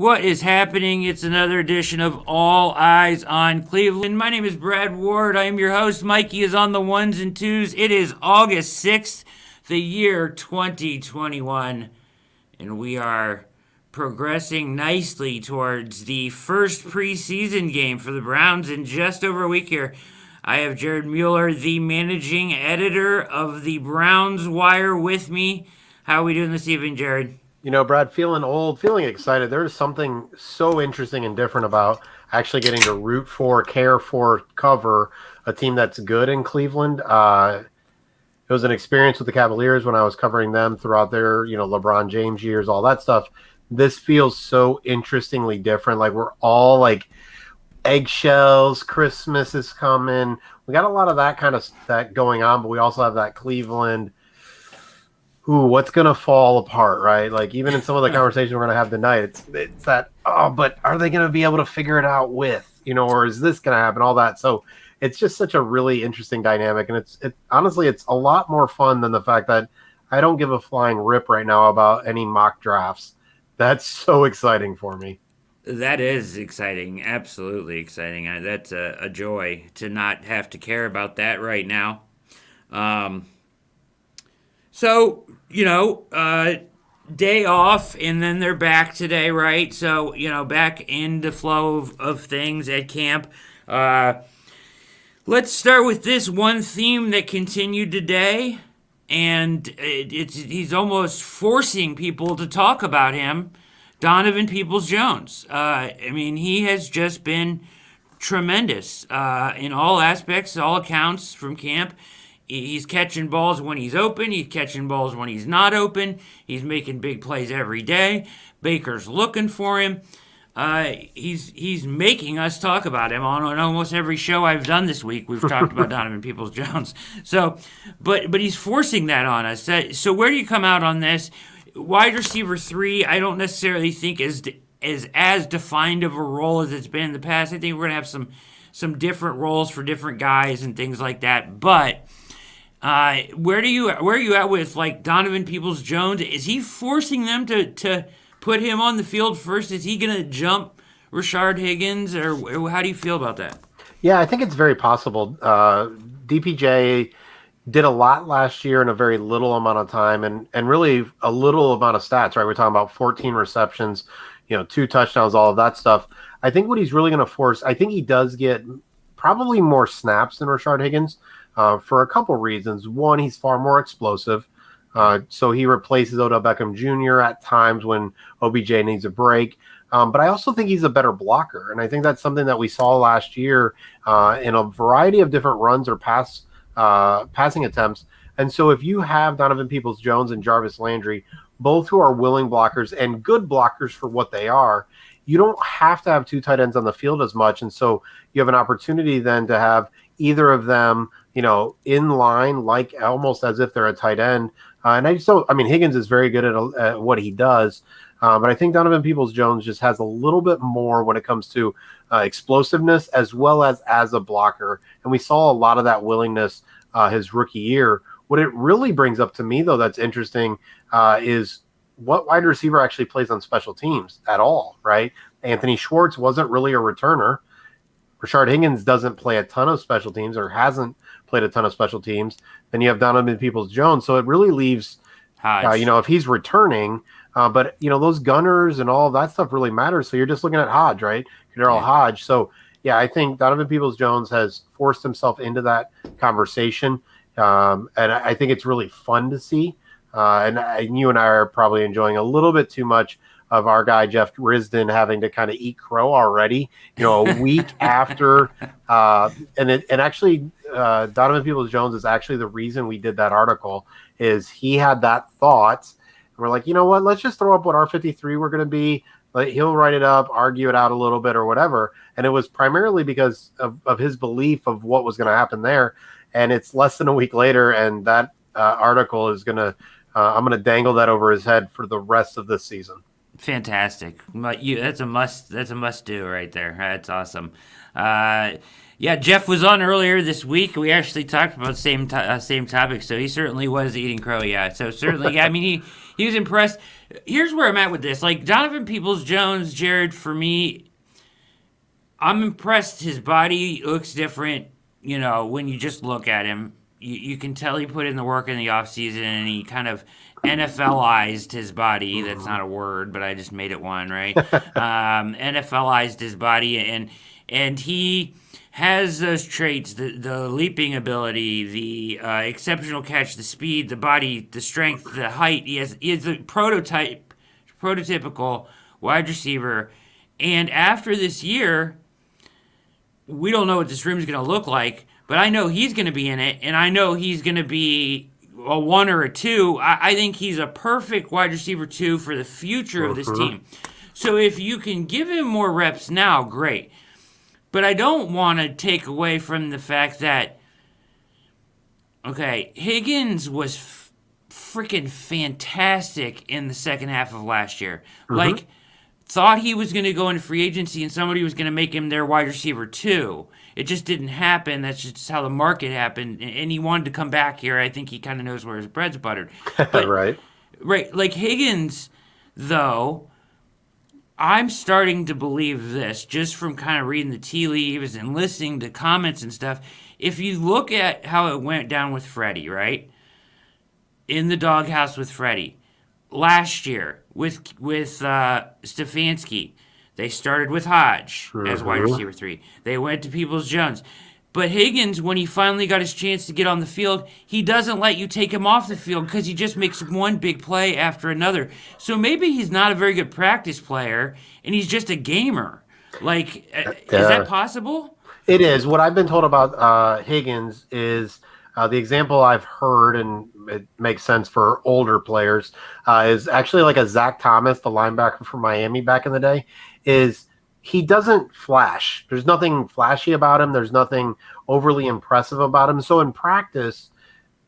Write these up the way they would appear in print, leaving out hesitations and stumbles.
What is happening? It's another edition of All Eyes on Cleveland. My name is Brad Ward. I am your host. Mikey is on the ones and twos. It is August 6th, the year 2021, and we are progressing nicely towards the first preseason game for the Browns in just over a week here. I have Jared Mueller, the managing editor of the Browns Wire, with me. How are we doing this evening, Jared? You know, Brad, feeling old, feeling excited. There's something so interesting and different about actually getting to root for, care for, cover a team that's good in Cleveland. It was an experience with the Cavaliers when I was covering them throughout their, LeBron James years, all that stuff. This feels so interestingly different. Like we're all like eggshells. Christmas is coming. We got a lot of that kind of that going on, but we also have that Cleveland. What's going to fall apart, right? Like, even in some of the conversations we're going to have tonight, it's that, but are they going to be able to figure it out or is this going to happen, all that. So it's just such a really interesting dynamic. And honestly, it's a lot more fun than the fact that I don't give a flying rip right now about any mock drafts. That's so exciting for me. That is exciting. Absolutely exciting. That's a joy to not have to care about that right now. So, day off, and then they're back today, right? So, back in the flow of things at camp. Let's start with this one theme that continued today, and he's almost forcing people to talk about him, Donovan People-Jones. He has just been tremendous in all aspects, all accounts from camp. He's catching balls when he's open. He's catching balls when he's not open. He's making big plays every day. Baker's looking for him. He's making us talk about him on almost every show I've done this week. We've talked about Donovan People-Jones. So, but he's forcing that on us. So where do you come out on this? Wide receiver 3, I don't necessarily think is as defined of a role as it's been in the past. I think we're gonna have some different roles for different guys and things like that. But where are you at with like Donovan Peoples-Jones? Is he forcing them to put him on the field first? Is he going to jump Rashard Higgins, or how do you feel about that? Yeah, I think it's very possible. DPJ did a lot last year in a very little amount of time, and really a little amount of stats, right? We're talking about 14 receptions, 2 touchdowns, all of that stuff. I think what he's really going to force, I think he does get probably more snaps than Rashard Higgins. For a couple reasons. One, he's far more explosive. So he replaces Odell Beckham Jr. at times when OBJ needs a break. But I also think he's a better blocker. And I think that's something that we saw last year in a variety of different runs or passing attempts. And so if you have Donovan Peoples-Jones and Jarvis Landry, both who are willing blockers and good blockers for what they are, you don't have to have 2 tight ends on the field as much. And so you have an opportunity then to have either of them, in line, like almost as if they're a tight end. And Higgins is very good at what he does. But I think Donovan Peoples-Jones just has a little bit more when it comes to explosiveness as well as a blocker. And we saw a lot of that willingness his rookie year. What it really brings up to me, though, that's interesting is what wide receiver actually plays on special teams at all, right? Anthony Schwartz wasn't really a returner. Rashard Higgins doesn't play a ton of special teams or hasn't played a ton of special teams. Then you have Donovan Peoples-Jones. So it really leaves, if he's returning, but, those gunners and all that stuff really matters. So you're just looking at Hodge, right? Darrell Hodge. So, yeah, I think Donovan Peoples-Jones has forced himself into that conversation. And I think it's really fun to see. And you and I are probably enjoying a little bit too much of our guy Jeff Risdon having to kind of eat crow already, a week after. And actually, Donovan Peoples-Jones is actually the reason we did that article. Is he had that thought. And we're like, you know what? Let's just throw up what R53 we're going to be. He'll write it up, argue it out a little bit or whatever. And it was primarily because of his belief of what was going to happen there. And it's less than a week later, and that article is going to I'm going to dangle that over his head for the rest of this season. Fantastic. That's a must do right there. That's awesome. Yeah, Jeff was on earlier this week. We actually talked about the same topic, so he certainly was eating crow. Yeah, so certainly, He was impressed. Here's where I'm at with this. Like, Donovan Peoples-Jones, Jared, for me, I'm impressed. His body looks different, when you just look at him. You can tell he put in the work in the offseason, and he kind of NFLized his body. That's not a word, but I just made it one, right? NFLized his body, and he has those traits, the leaping ability, the exceptional catch, the speed, the body, the strength, the height. He is the prototypical wide receiver. And after this year, we don't know what this room is going to look like, but I know he's going to be in it, and I know he's going to be a 1 or a 2. I think he's a perfect wide receiver 2 for the future of this team. So if you can give him more reps now, great. But I don't want to take away from the fact that, Higgins was freaking fantastic in the second half of last year. Like, thought he was going to go into free agency and somebody was going to make him their wide receiver 2. It just didn't happen. That's just how the market happened. And he wanted to come back here. I think he kind of knows where his bread's buttered. But, right. Like Higgins, though, I'm starting to believe this just from kind of reading the tea leaves and listening to comments and stuff. If you look at how it went down with Freddie, right? In the doghouse with Freddie. Last year with Stefanski, they started with Hodge as wide receiver 3. They went to Peoples-Jones. But Higgins, when he finally got his chance to get on the field, he doesn't let you take him off the field because he just makes one big play after another. So maybe he's not a very good practice player, and he's just a gamer. Like, is that possible? It is. What I've been told about Higgins is the example I've heard, and it makes sense for older players, is actually like a Zach Thomas, the linebacker from Miami back in the day, is he doesn't flash. There's nothing flashy about him. There's nothing overly impressive about him. So in practice,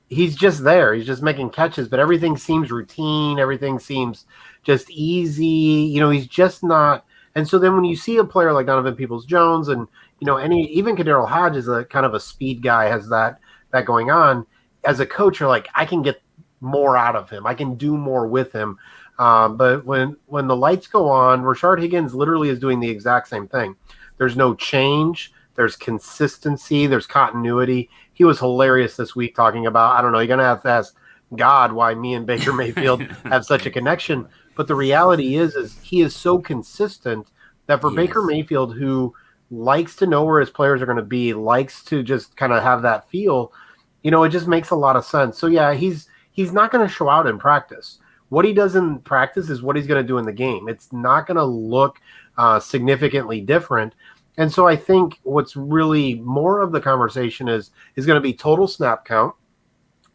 he's just there. He's just making catches, but everything seems routine. Everything seems just easy. He's just not. And so then when you see a player like Donovan Peoples-Jones and, even Kadarius Hodge is a kind of a speed guy, has that going on. As a coach, you're like, I can get more out of him. I can do more with him. But when the lights go on, Rashard Higgins literally is doing the exact same thing. There's no change. There's consistency. There's continuity. He was hilarious this week talking about, I don't know, you're going to have to ask God why me and Baker Mayfield have such a connection. But the reality is he is so consistent that for Baker Mayfield, who likes to know where his players are going to be, likes to just kind of have that feel, it just makes a lot of sense. So, yeah, he's not going to show out in practice. What he does in practice is what he's going to do in the game. It's not going to look significantly different. And so I think what's really more of the conversation is going to be total snap count.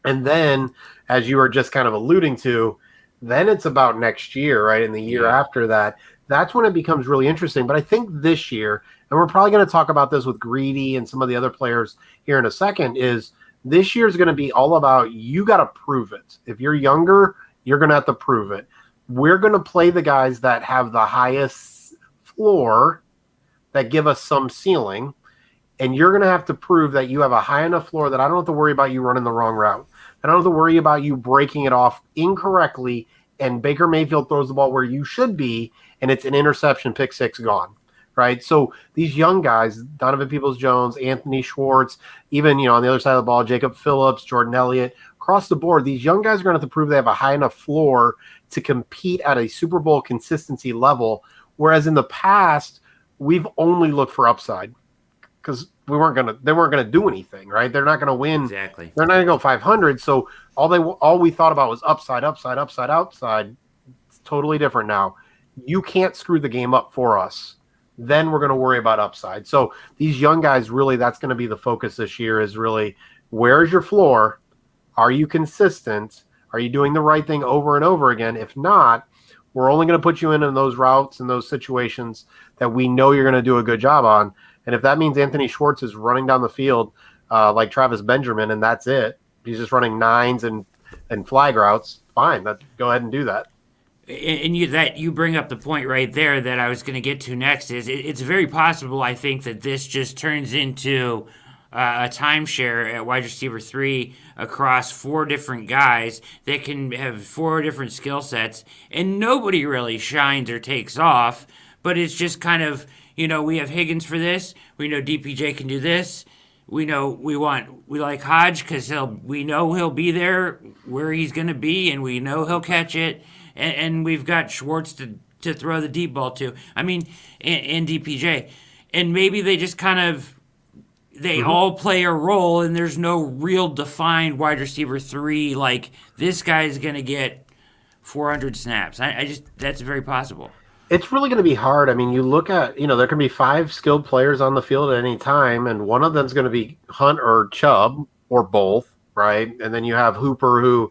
And then, as you were just kind of alluding to, then it's about next year, right? And the year after that, that's when it becomes really interesting. But I think this year, and we're probably going to talk about this with Greedy and some of the other players here in a second, is this year is going to be all about you got to prove it. If you're younger, you're going to have to prove it. We're going to play the guys that have the highest floor, that give us some ceiling, and you're going to have to prove that you have a high enough floor that I don't have to worry about you running the wrong route. I don't have to worry about you breaking it off incorrectly, and Baker Mayfield throws the ball where you should be, and it's an interception, pick six, gone. Right? So these young guys, Donovan Peoples-Jones, Anthony Schwartz, even, on the other side of the ball, Jacob Phillips, Jordan Elliott, across the board, these young guys are going to have to prove they have a high enough floor to compete at a Super Bowl consistency level, whereas in the past, we've only looked for upside because they weren't going to do anything, right? They're not going to win. Exactly. They're not going to go 500. So all we thought about was upside. It's totally different now. You can't screw the game up for us. Then we're going to worry about upside. So these young guys, really, that's going to be the focus this year, is really, where's your floor? Are you consistent? Are you doing the right thing over and over again? If not, we're only going to put you in those routes and those situations that we know you're going to do a good job on. And if that means Anthony Schwartz is running down the field like Travis Benjamin and that's it, he's just running nines and flag routes, fine. Go ahead and do that. And you bring up the point right there that I was going to get to next. Is it's very possible, I think, that this just turns into a timeshare at wide receiver 3 across 4 different guys that can have 4 different skill sets, and nobody really shines or takes off, but it's just kind of, we have Higgins for this, we know DPJ can do this, we like Hodge because we know he'll be there where he's going to be, and we know he'll catch it, and we've got Schwartz to throw the deep ball to. I mean, and DPJ. And maybe they just kind of, they all play a role, and there's no real defined wide receiver 3, like, this guy's going to get 400 snaps. That's very possible. It's really going to be hard. I mean, you look at, there can be 5 skilled players on the field at any time, and one of them's going to be Hunt or Chubb or both, right? And then you have Hooper, who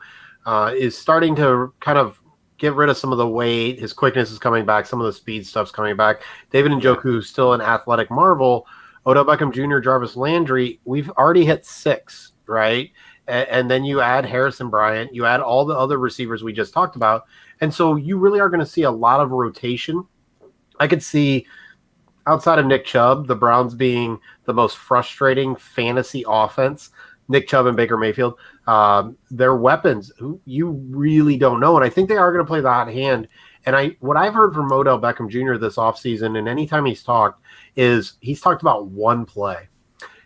is starting to kind of get rid of some of the weight. His quickness is coming back. Some of the speed stuff's coming back. David Njoku is still an athletic marvel. Odell Beckham Jr., Jarvis Landry, we've already hit 6, right? And then you add Harrison Bryant. You add all the other receivers we just talked about. And so you really are going to see a lot of rotation. I could see, outside of Nick Chubb, the Browns being the most frustrating fantasy offense. Nick Chubb and Baker Mayfield. Their weapons, who you really don't know. And I think they are going to play the hot hand. And what I've heard from Odell Beckham Jr. this offseason, and anytime he's talked, is he's talked about one play.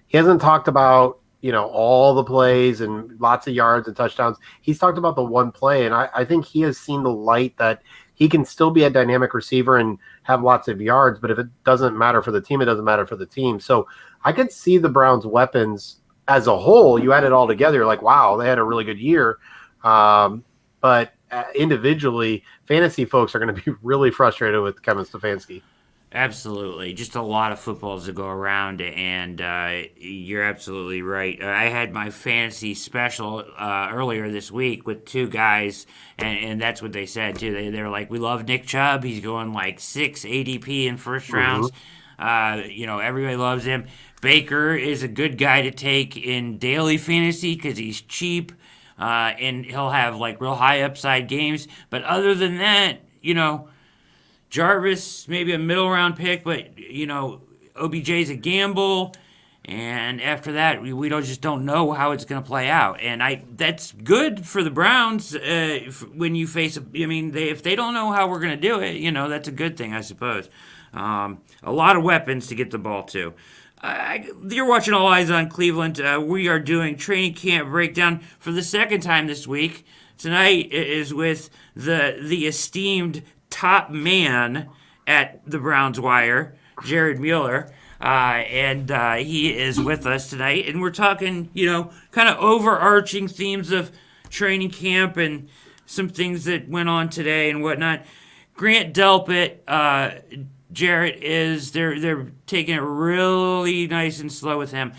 He hasn't talked about, all the plays and lots of yards and touchdowns. He's talked about the one play. And I think he has seen the light that he can still be a dynamic receiver and have lots of yards. But if it doesn't matter for the team, it doesn't matter for the team. So I could see the Browns' weapons as a whole. You add it all together, you're like, wow, they had a really good year. But individually, fantasy folks are going to be really frustrated with Kevin Stefanski. Absolutely. Just a lot of footballs to go around, and you're absolutely right. I had my fantasy special earlier this week with 2 guys, and that's what they said, too. They're like, we love Nick Chubb. He's going like 6 ADP in first rounds. Everybody loves him. Baker is a good guy to take in daily fantasy because he's cheap, and he'll have like real high upside games. But other than that, Jarvis, maybe a middle round pick, but OBJ's a gamble. And after that, we just don't know how it's going to play out. And that's good for the Browns when you face if they don't know how we're going to do it, that's a good thing, I suppose. A lot of weapons to get the ball to. You're watching All Eyes on Cleveland. We are doing training camp breakdown for the second time this week. Tonight is with the esteemed top man at the Browns Wire, Jared Mueller. And he is with us tonight. And we're talking, kind of overarching themes of training camp and some things that went on today and whatnot. Grant Delpit, Jarrett, they're taking it really nice and slow with him.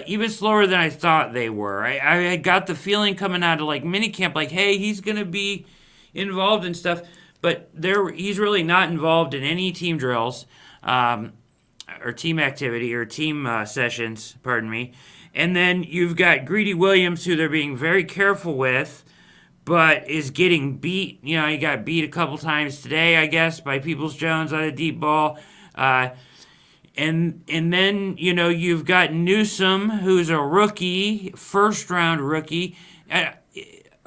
Even slower than I thought they were. I got the feeling coming out of like minicamp, like, hey, he's going to be involved in stuff. But he's really not involved in any team drills or team activity or team sessions, pardon me. And then you've got Greedy Williams, who they're being very careful with, but is getting beat. He got beat a couple times today, I guess, by Peoples-Jones on a deep ball. And then, you've got Newsome, who's a rookie, first-round rookie.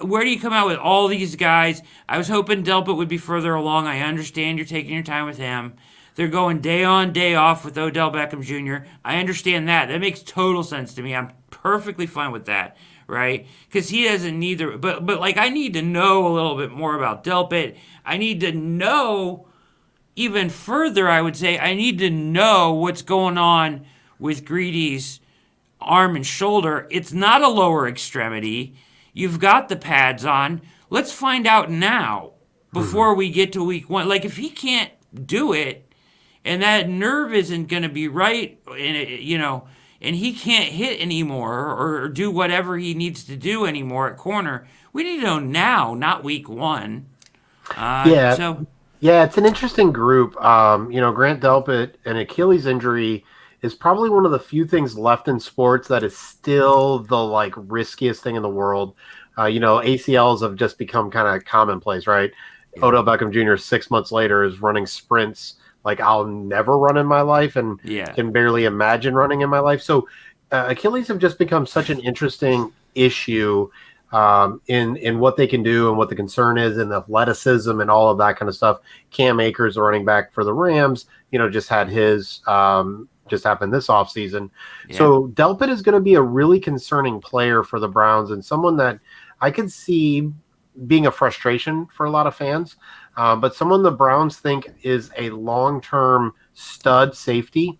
Where do you come out with all these guys? I was hoping Delpit would be further along. I understand you're taking your time with him. They're going day on, day off with Odell Beckham Jr. I understand that. That makes total sense to me. I'm perfectly fine with that, right? Because he doesn't need the... But like, I need to know a little bit more about Delpit. I need to know even further, I would say. I need to know what's going on with Greedy's arm and shoulder. It's not a lower extremity. You've got the pads on. Let's find out now before we get to week 1. Like, if he can't do it and that nerve isn't going to be right, and he can't hit anymore or do whatever he needs to do anymore at corner, we need to know now, not week 1. Yeah, it's an interesting group. Grant Delpit, an Achilles injury is probably one of the few things left in sports that is still the riskiest thing in the world. ACLs have just become kind of commonplace, right? Yeah. Odell Beckham Jr. 6 months later is running sprints like I'll never run in my life and can barely imagine running in my life. So Achilles have just become such an interesting issue in what they can do and what the concern is and the athleticism and all of that kind of stuff. Cam Akers, the running back for the Rams, just had his just happened this offseason. Yeah. So Delpit is going to be a really concerning player for the Browns and someone that I could see being a frustration for a lot of fans, but someone the Browns think is a long-term stud safety.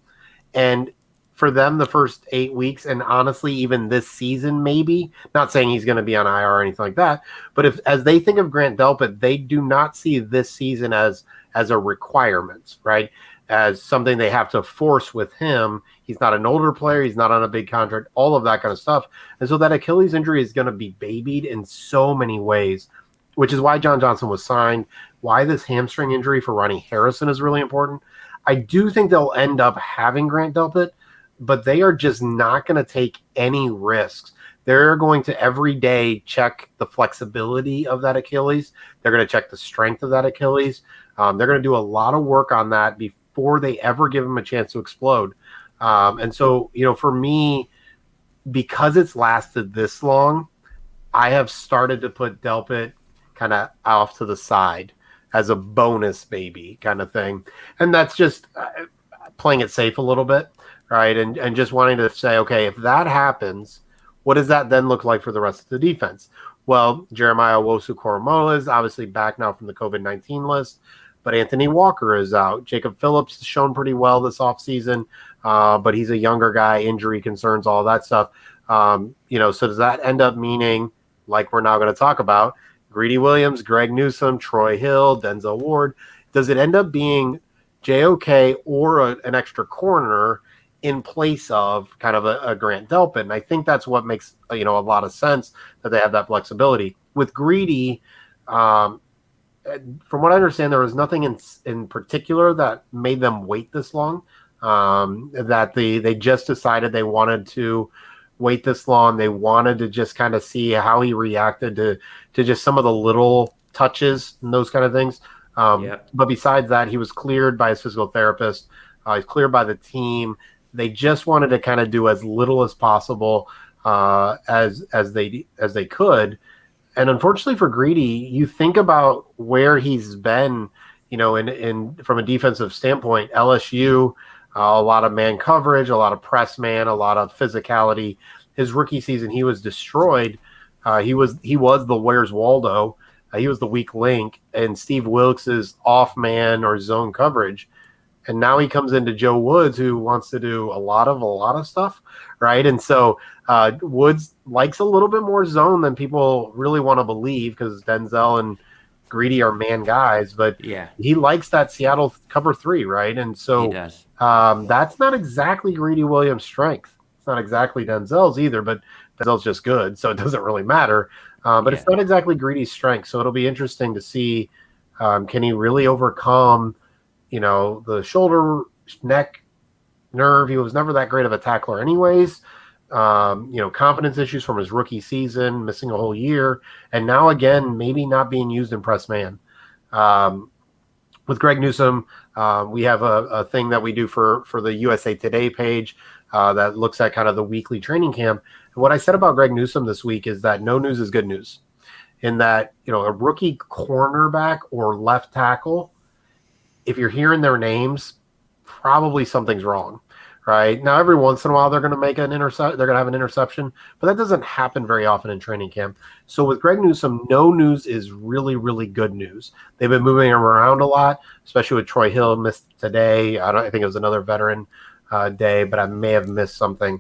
And for them, the first 8 weeks, and honestly, even this season, maybe, not saying he's going to be on IR or anything like that, but as they think of Grant Delpit, they do not see this season as a requirement, right? As something they have to force with him. He's not an older player. He's not on a big contract, all of that kind of stuff. And so that Achilles injury is going to be babied in so many ways, which is why John Johnson was signed, why this hamstring injury for Ronnie Harrison is really important. I do think they'll end up having Grant Delpit, but they are just not going to take any risks. They're going to every day check the flexibility of that Achilles. They're going to check the strength of that Achilles. They're going to do a lot of work on that before they ever give him a chance to explode. And so, for me, because it's lasted this long, I have started to put Delpit kind of off to the side as a bonus baby kind of thing. And that's just playing it safe a little bit. Right, and just wanting to say, okay, if that happens, what does that then look like for the rest of the defense? Well, Jeremiah Owusu-Koramoah is obviously back now from the COVID-19 list, but Anthony Walker is out. Jacob Phillips has shown pretty well this offseason, but he's a younger guy, injury concerns, all that stuff. So does that end up meaning, like we're now going to talk about, Greedy Williams, Greg Newsome, Troy Hill, Denzel Ward? Does it end up being JOK or an extra corner in place of kind of a Grant Delpit? And I think that's what makes, a lot of sense that they have that flexibility. With Greedy, from what I understand, there was nothing in particular that made them wait this long, that they just decided they wanted to wait this long. They wanted to just kind of see how he reacted to just some of the little touches and those kind of things. But besides that, he was cleared by his physical therapist. He's cleared by the team. They just wanted to kind of do as little as possible as they could. And unfortunately for Greedy, you think about where he's been, in from a defensive standpoint, LSU, a lot of man coverage, a lot of press man, a lot of physicality. His rookie season, he was destroyed. He was the Where's Waldo. He was the weak link in Steve Wilkes's off man or zone coverage. And now he comes into Joe Woods, who wants to do a lot of stuff, right? And so Woods likes a little bit more zone than people really want to believe, because Denzel and Greedy are man guys, but he likes that Seattle cover 3, right? And so he does. That's not exactly Greedy Williams' strength. It's not exactly Denzel's either, but Denzel's just good, so it doesn't really matter. But it's not exactly Greedy's strength, so it'll be interesting to see, can he really overcome the shoulder, neck, nerve. He was never that great of a tackler anyways. Confidence issues from his rookie season, missing a whole year. And now, again, maybe not being used in press man. With Greg Newsome, we have a thing that we do for the USA Today page that looks at kind of the weekly training camp. And what I said about Greg Newsome this week is that no news is good news, in that, a rookie cornerback or left tackle, if you're hearing their names, probably something's wrong, right? Now, every once in a while, they're going to make an intercept. They're going to have an interception, but that doesn't happen very often in training camp. So with Greg Newsome, no news is really, really good news. They've been moving him around a lot, especially with Troy Hill missed today. I think it was another veteran day, but I may have missed something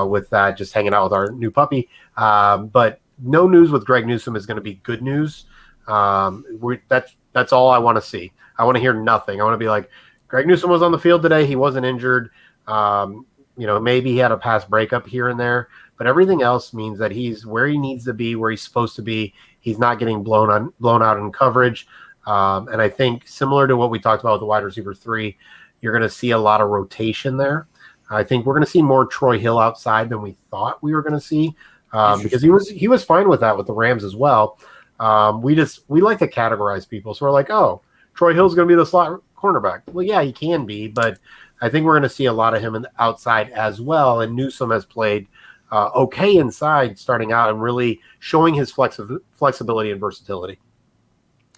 with that, just hanging out with our new puppy. But no news with Greg Newsome is going to be good news. That's all I want to see. I want to hear nothing. I want to be like, Greg Newsome was on the field today. He wasn't injured. Maybe he had a pass breakup here and there, but everything else means that he's where he needs to be, where he's supposed to be. He's not getting blown out in coverage. And I think similar to what we talked about with the wide receiver 3, you're going to see a lot of rotation there. I think we're going to see more Troy Hill outside than we thought we were going to see, because he was fine with that with the Rams as well. We like to categorize people. So we're like, oh, Troy Hill's going to be the slot cornerback. Well, yeah, he can be, but I think we're going to see a lot of him in the outside as well. And Newsome has played okay inside starting out and really showing his flexibility and versatility.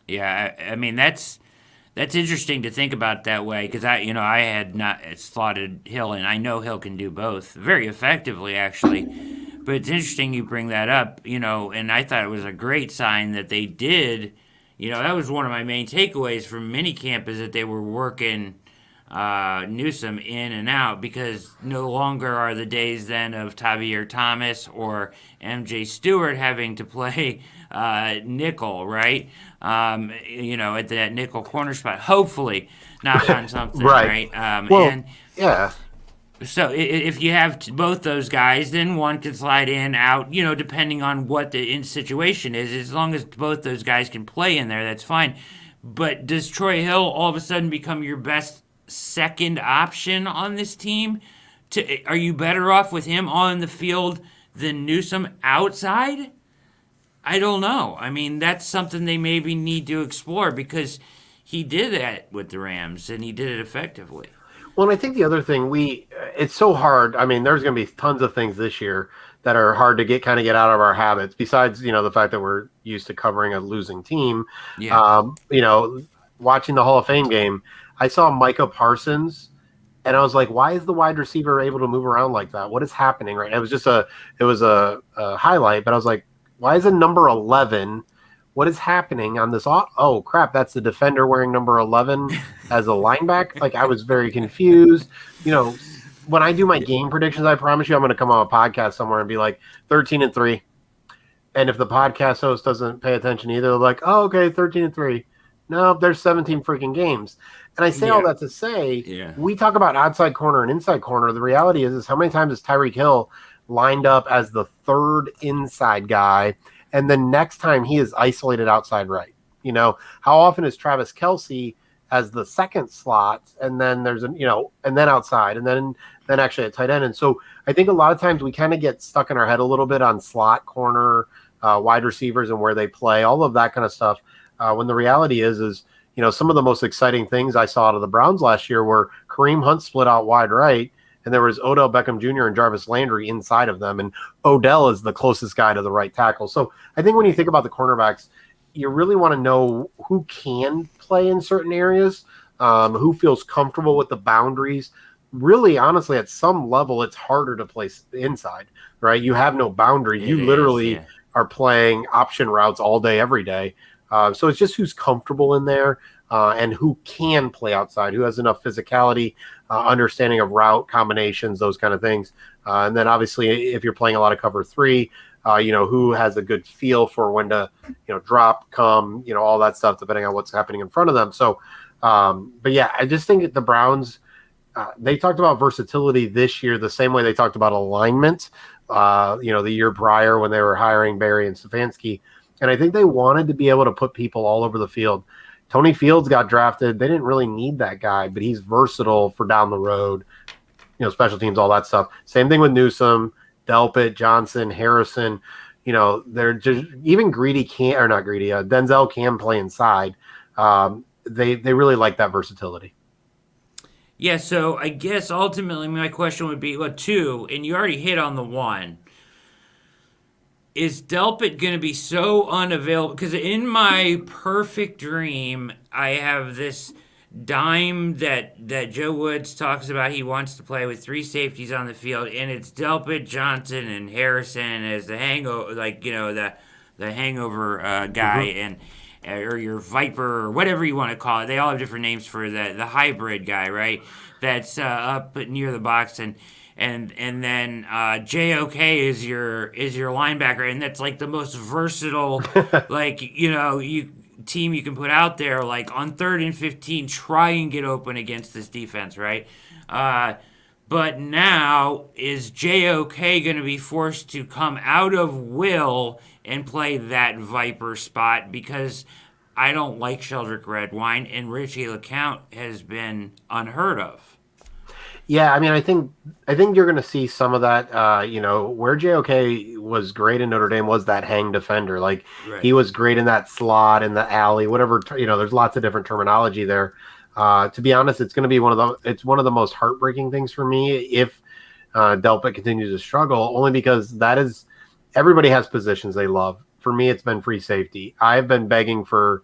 Yeah, I mean that's interesting to think about that way because I had not slotted Hill, and I know Hill can do both very effectively actually. But it's interesting you bring that up, and I thought it was a great sign that they did. That was one of my main takeaways from minicamp is that they were working Newsome in and out because no longer are the days then of Tavier Thomas or MJ Stewart having to play nickel, right? At that nickel corner spot. Hopefully, knock on something, right? Yeah. So if you have both those guys, then one can slide in, out, depending on what the situation is. As long as both those guys can play in there, that's fine. But does Troy Hill all of a sudden become your best second option on this team? Are you better off with him on the field than Newsome outside? I don't know. I mean, that's something they maybe need to explore because he did that with the Rams and he did it effectively. Well, and I think the other thing it's so hard. I mean, there's going to be tons of things this year that are hard to get out of our habits. Besides, the fact that we're used to covering a losing team. Yeah. Watching the Hall of Fame game, I saw Micah Parsons, and I was like, "Why is the wide receiver able to move around like that? What is happening?" Right? It was just a highlight, but I was like, "Why is it number 11?" What is happening on this? Oh, crap, that's the defender wearing number 11 as a linebacker. Like, I was very confused. When I do my game predictions, I promise you I'm going to come on a podcast somewhere and be like 13-3. And if the podcast host doesn't pay attention either, they're like, oh, okay, 13-3. No, there's 17 freaking games. And I say all that to say, we talk about outside corner and inside corner. The reality is how many times is Tyreek Hill lined up as the third inside guy, and then next time he is isolated outside right? How often is Travis Kelce as the second slot, and then there's and then outside, and then actually at tight end? And so I think a lot of times we kind of get stuck in our head a little bit on slot corner, wide receivers and where they play, all of that kind of stuff. When the reality is some of the most exciting things I saw out of the Browns last year were Kareem Hunt split out wide right, and there was Odell Beckham Jr. and Jarvis Landry inside of them, and Odell is the closest guy to the right tackle. So I think when you think about the cornerbacks, you really want to know who can play in certain areas, who feels comfortable with the boundaries. Really, honestly, at some level, it's harder to play inside, right? You have no boundary. You literally are playing option routes all day, every day. So it's just who's comfortable in there and who can play outside, who has enough physicality, understanding of route combinations, those kind of things. And then obviously if you're playing a lot of cover three, who has a good feel for when to, drop, come, all that stuff, depending on what's happening in front of them. So, but yeah, I just think the Browns, they talked about versatility this year the same way they talked about alignment, the year prior when they were hiring Barry and Stefanski. And I think they wanted to be able to put people all over the field. Tony Fields got drafted. They didn't really need that guy, but he's versatile for down the road, special teams, all that stuff. Same thing with Newsome, Delpit, Johnson, Harrison. They're just even Denzel can play inside. They really like that versatility. Yeah, so I guess ultimately my question would be, two, and you already hit on the one. Is Delpit going to be so unavailable? Because in my perfect dream, I have this dime that Joe Woods talks about. He wants to play with three safeties on the field, and it's Delpit, Johnson, and Harrison as the hangover, the hangover guy, and or your Viper or whatever you want to call it. They all have different names for the hybrid guy, right? That's up near the box and then JOK is your linebacker, and that's like the most versatile team you can put out there. Like on 3rd and 15, try and get open against this defense, right? But now is JOK going to be forced to come out of will and play that Viper spot because I don't like Sheldrick Redwine and Richie LeCount has been unheard of. Yeah, I mean, I think you're going to see some of that. Where JOK was great in Notre Dame was that hang defender. He was great in that slot, in the alley, whatever. There's lots of different terminology there. To be honest, it's going to be one of the most heartbreaking things for me if Delpit continues to struggle, only because everybody has positions they love. For me, it's been free safety. I've been begging for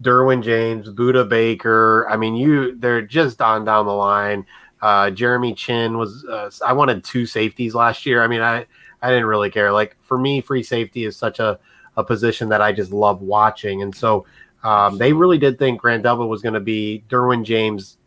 Derwin James, Buda Baker. I mean, they're just on down the line. Jeremy Chin was. I wanted 2 safeties last year. I mean, I didn't really care. Like, for me, free safety is such a position that I just love watching, and so they really did think Grant Delpit was going to be Derwin James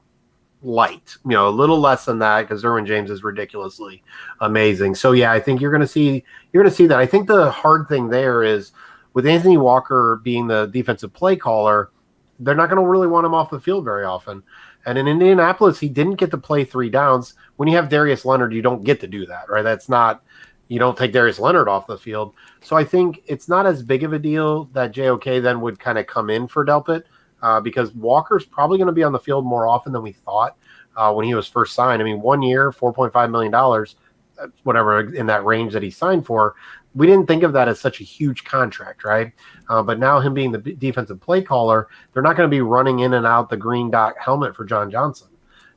light, a little less than that, because Derwin James is ridiculously amazing. So yeah, I think you're going to see that. I think the hard thing there is with Anthony Walker being the defensive play caller, they're not going to really want him off the field very often. And in Indianapolis, he didn't get to play 3 downs. When you have Darius Leonard, you don't get to do that, right? You don't take Darius Leonard off the field. So I think it's not as big of a deal that JOK then would kind of come in for Delpit, because Walker's probably going to be on the field more often than we thought when he was first signed. I mean, 1 year, $4.5 million, whatever in that range that he signed for. We didn't think of that as such a huge contract, right? But now him being the defensive play caller, they're not going to be running in and out the green dot helmet for John Johnson.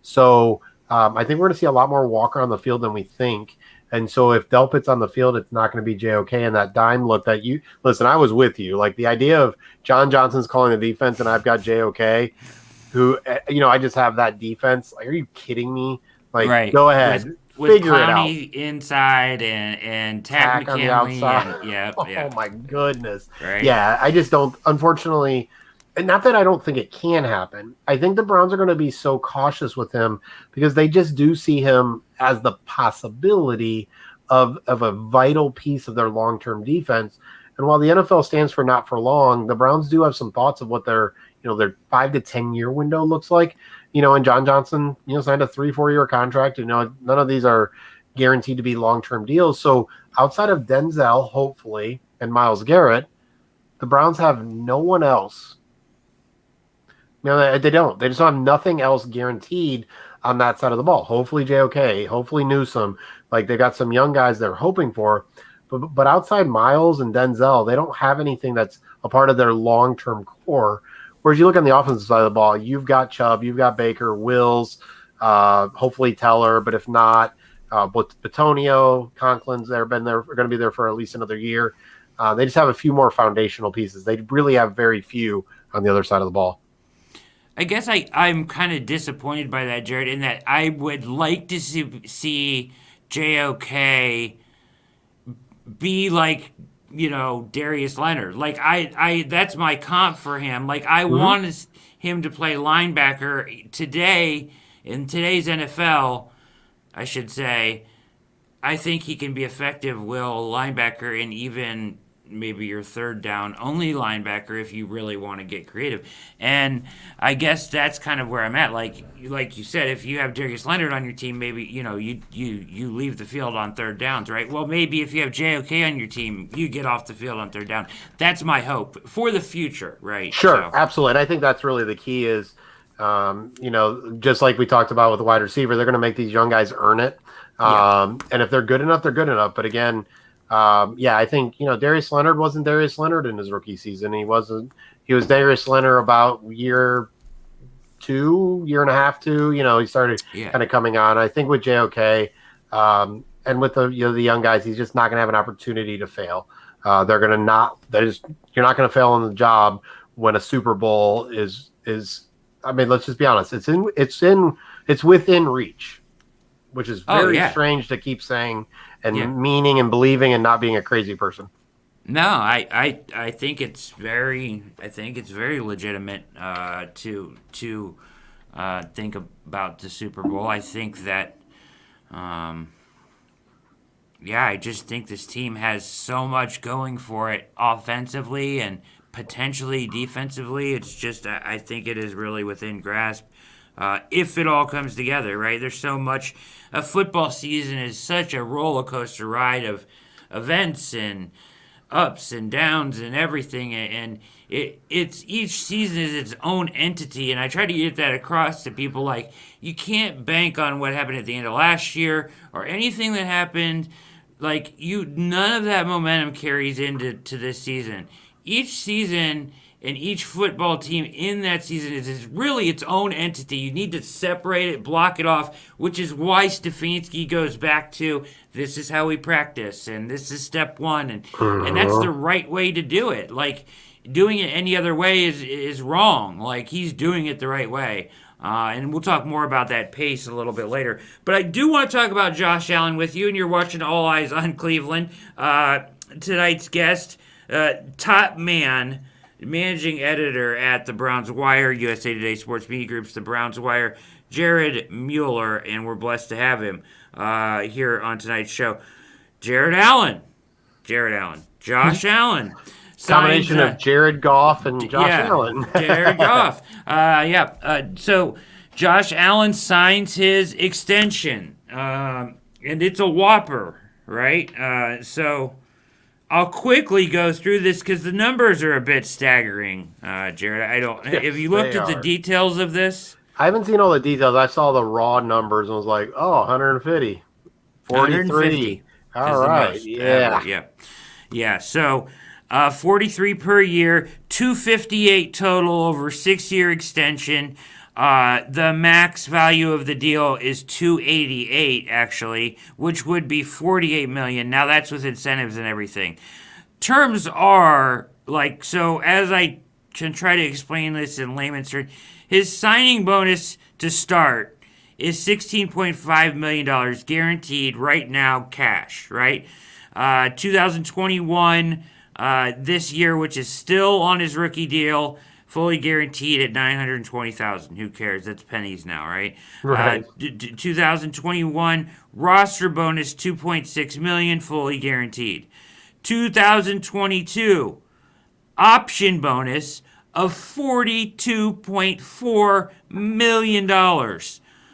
So I think we're going to see a lot more Walker on the field than we think. And so if Delpit's on the field, it's not going to be JOK. And that dime look that I was with you. Like, the idea of John Johnson's calling the defense and I've got JOK, who, I just have that defense. Like, are you kidding me? Like, right. Go ahead. With figure Clowney it out. Inside and Tack on the McKinley. outside. Oh, my goodness. Right. Yeah, I just don't, unfortunately, and not that I don't think it can happen. I think the Browns are going to be so cautious with him because they just do see him as the possibility of a vital piece of their long-term defense. And while the NFL stands for not for long, the Browns do have some thoughts of what their 5 to 10 year window looks like. And John Johnson, signed a 3-4 year contract. None of these are guaranteed to be long-term deals. So outside of Denzel, hopefully, and Myles Garrett, the Browns have no one else. They don't. They just have nothing else guaranteed on that side of the ball. Hopefully JOK, hopefully Newsome. Like, they got some young guys they're hoping for. But outside Myles and Denzel, they don't have anything that's a part of their long-term core. Whereas you look on the offensive side of the ball, you've got Chubb, you've got Baker, Wills, hopefully Teller, but if not, Batonio, Conklin's are going to be there for at least another year. They just have a few more foundational pieces. They really have very few on the other side of the ball. I guess I'm kind of disappointed by that, Jared, in that I would like to see JOK be like, Darius Leonard. Like, I that's my comp for him. Like, I want him to play linebacker today in today's NFL, I should say. I think he can be effective linebacker and even maybe your third down only linebacker if you really want to get creative. And I guess that's kind of where I'm at. Like you said, if you have Darius Leonard on your team, maybe you leave the field on third downs, right? Well, maybe if you have JOK on your team, you get off the field on third down. That's my hope for the future, right? Sure, absolutely. And I think that's really the key is, just like we talked about with the wide receiver, they're going to make these young guys earn it. And if they're good enough, they're good enough. But again, I think, Darius Leonard wasn't Darius Leonard in his rookie season. He was Darius Leonard about year and a half, he started kind of coming on. I think with JOK, and with the young guys, he's just not going to have an opportunity to fail. You're not going to fail on the job when a Super Bowl is, I mean, let's just be honest. It's within reach, which is very strange to keep saying and meaning and believing and not being a crazy person. No, I think it's very legitimate to think about the Super Bowl. I think that I just think this team has so much going for it offensively and potentially defensively. It's just, I think it is really within grasp. If it all comes together, right? There's so much. A football season is such a roller coaster ride of events and ups and downs and everything, and it's each season is its own entity. And I try to get that across to people. Like, you can't bank on what happened at the end of last year or anything that happened. Like, none of that momentum carries into this season. Each season and each football team in that season is really its own entity. You need to separate it, block it off, which is why Stefanski goes back to this is how we practice, and this is step one, and that's the right way to do it. Like, doing it any other way is wrong. Like, he's doing it the right way. And we'll talk more about that pace a little bit later. But I do want to talk about Josh Allen with you, and you're watching All Eyes on Cleveland. Tonight's guest, top man, managing editor at the Browns Wire, USA Today Sports Media Group's The Browns Wire, Jared Mueller, and we're blessed to have him here on tonight's show. Jared Allen, Josh Allen. Combination of Jared Goff and Josh Allen. Jared Goff. So Josh Allen signs his extension, and it's a whopper, right? So I'll quickly go through this because the numbers are a bit staggering, Jared. Yes, have you looked at the details of this? I haven't seen all the details. I saw the raw numbers and was like, 150, 43. All right. Yeah. So 43 per year, 258 total over 6-year extension. The max value of the deal is 288 actually, which would be 48 million. Now that's with incentives and everything. Terms are like, so as I can try to explain this in layman's terms, his signing bonus to start is $16.5 million guaranteed right now, cash, right? 2021, this year, which is still on his rookie deal, fully guaranteed at $920,000. Who cares? That's pennies now, right? Right. 2021 roster bonus $2.6 million, fully guaranteed. 2022 option bonus of $42.4 million,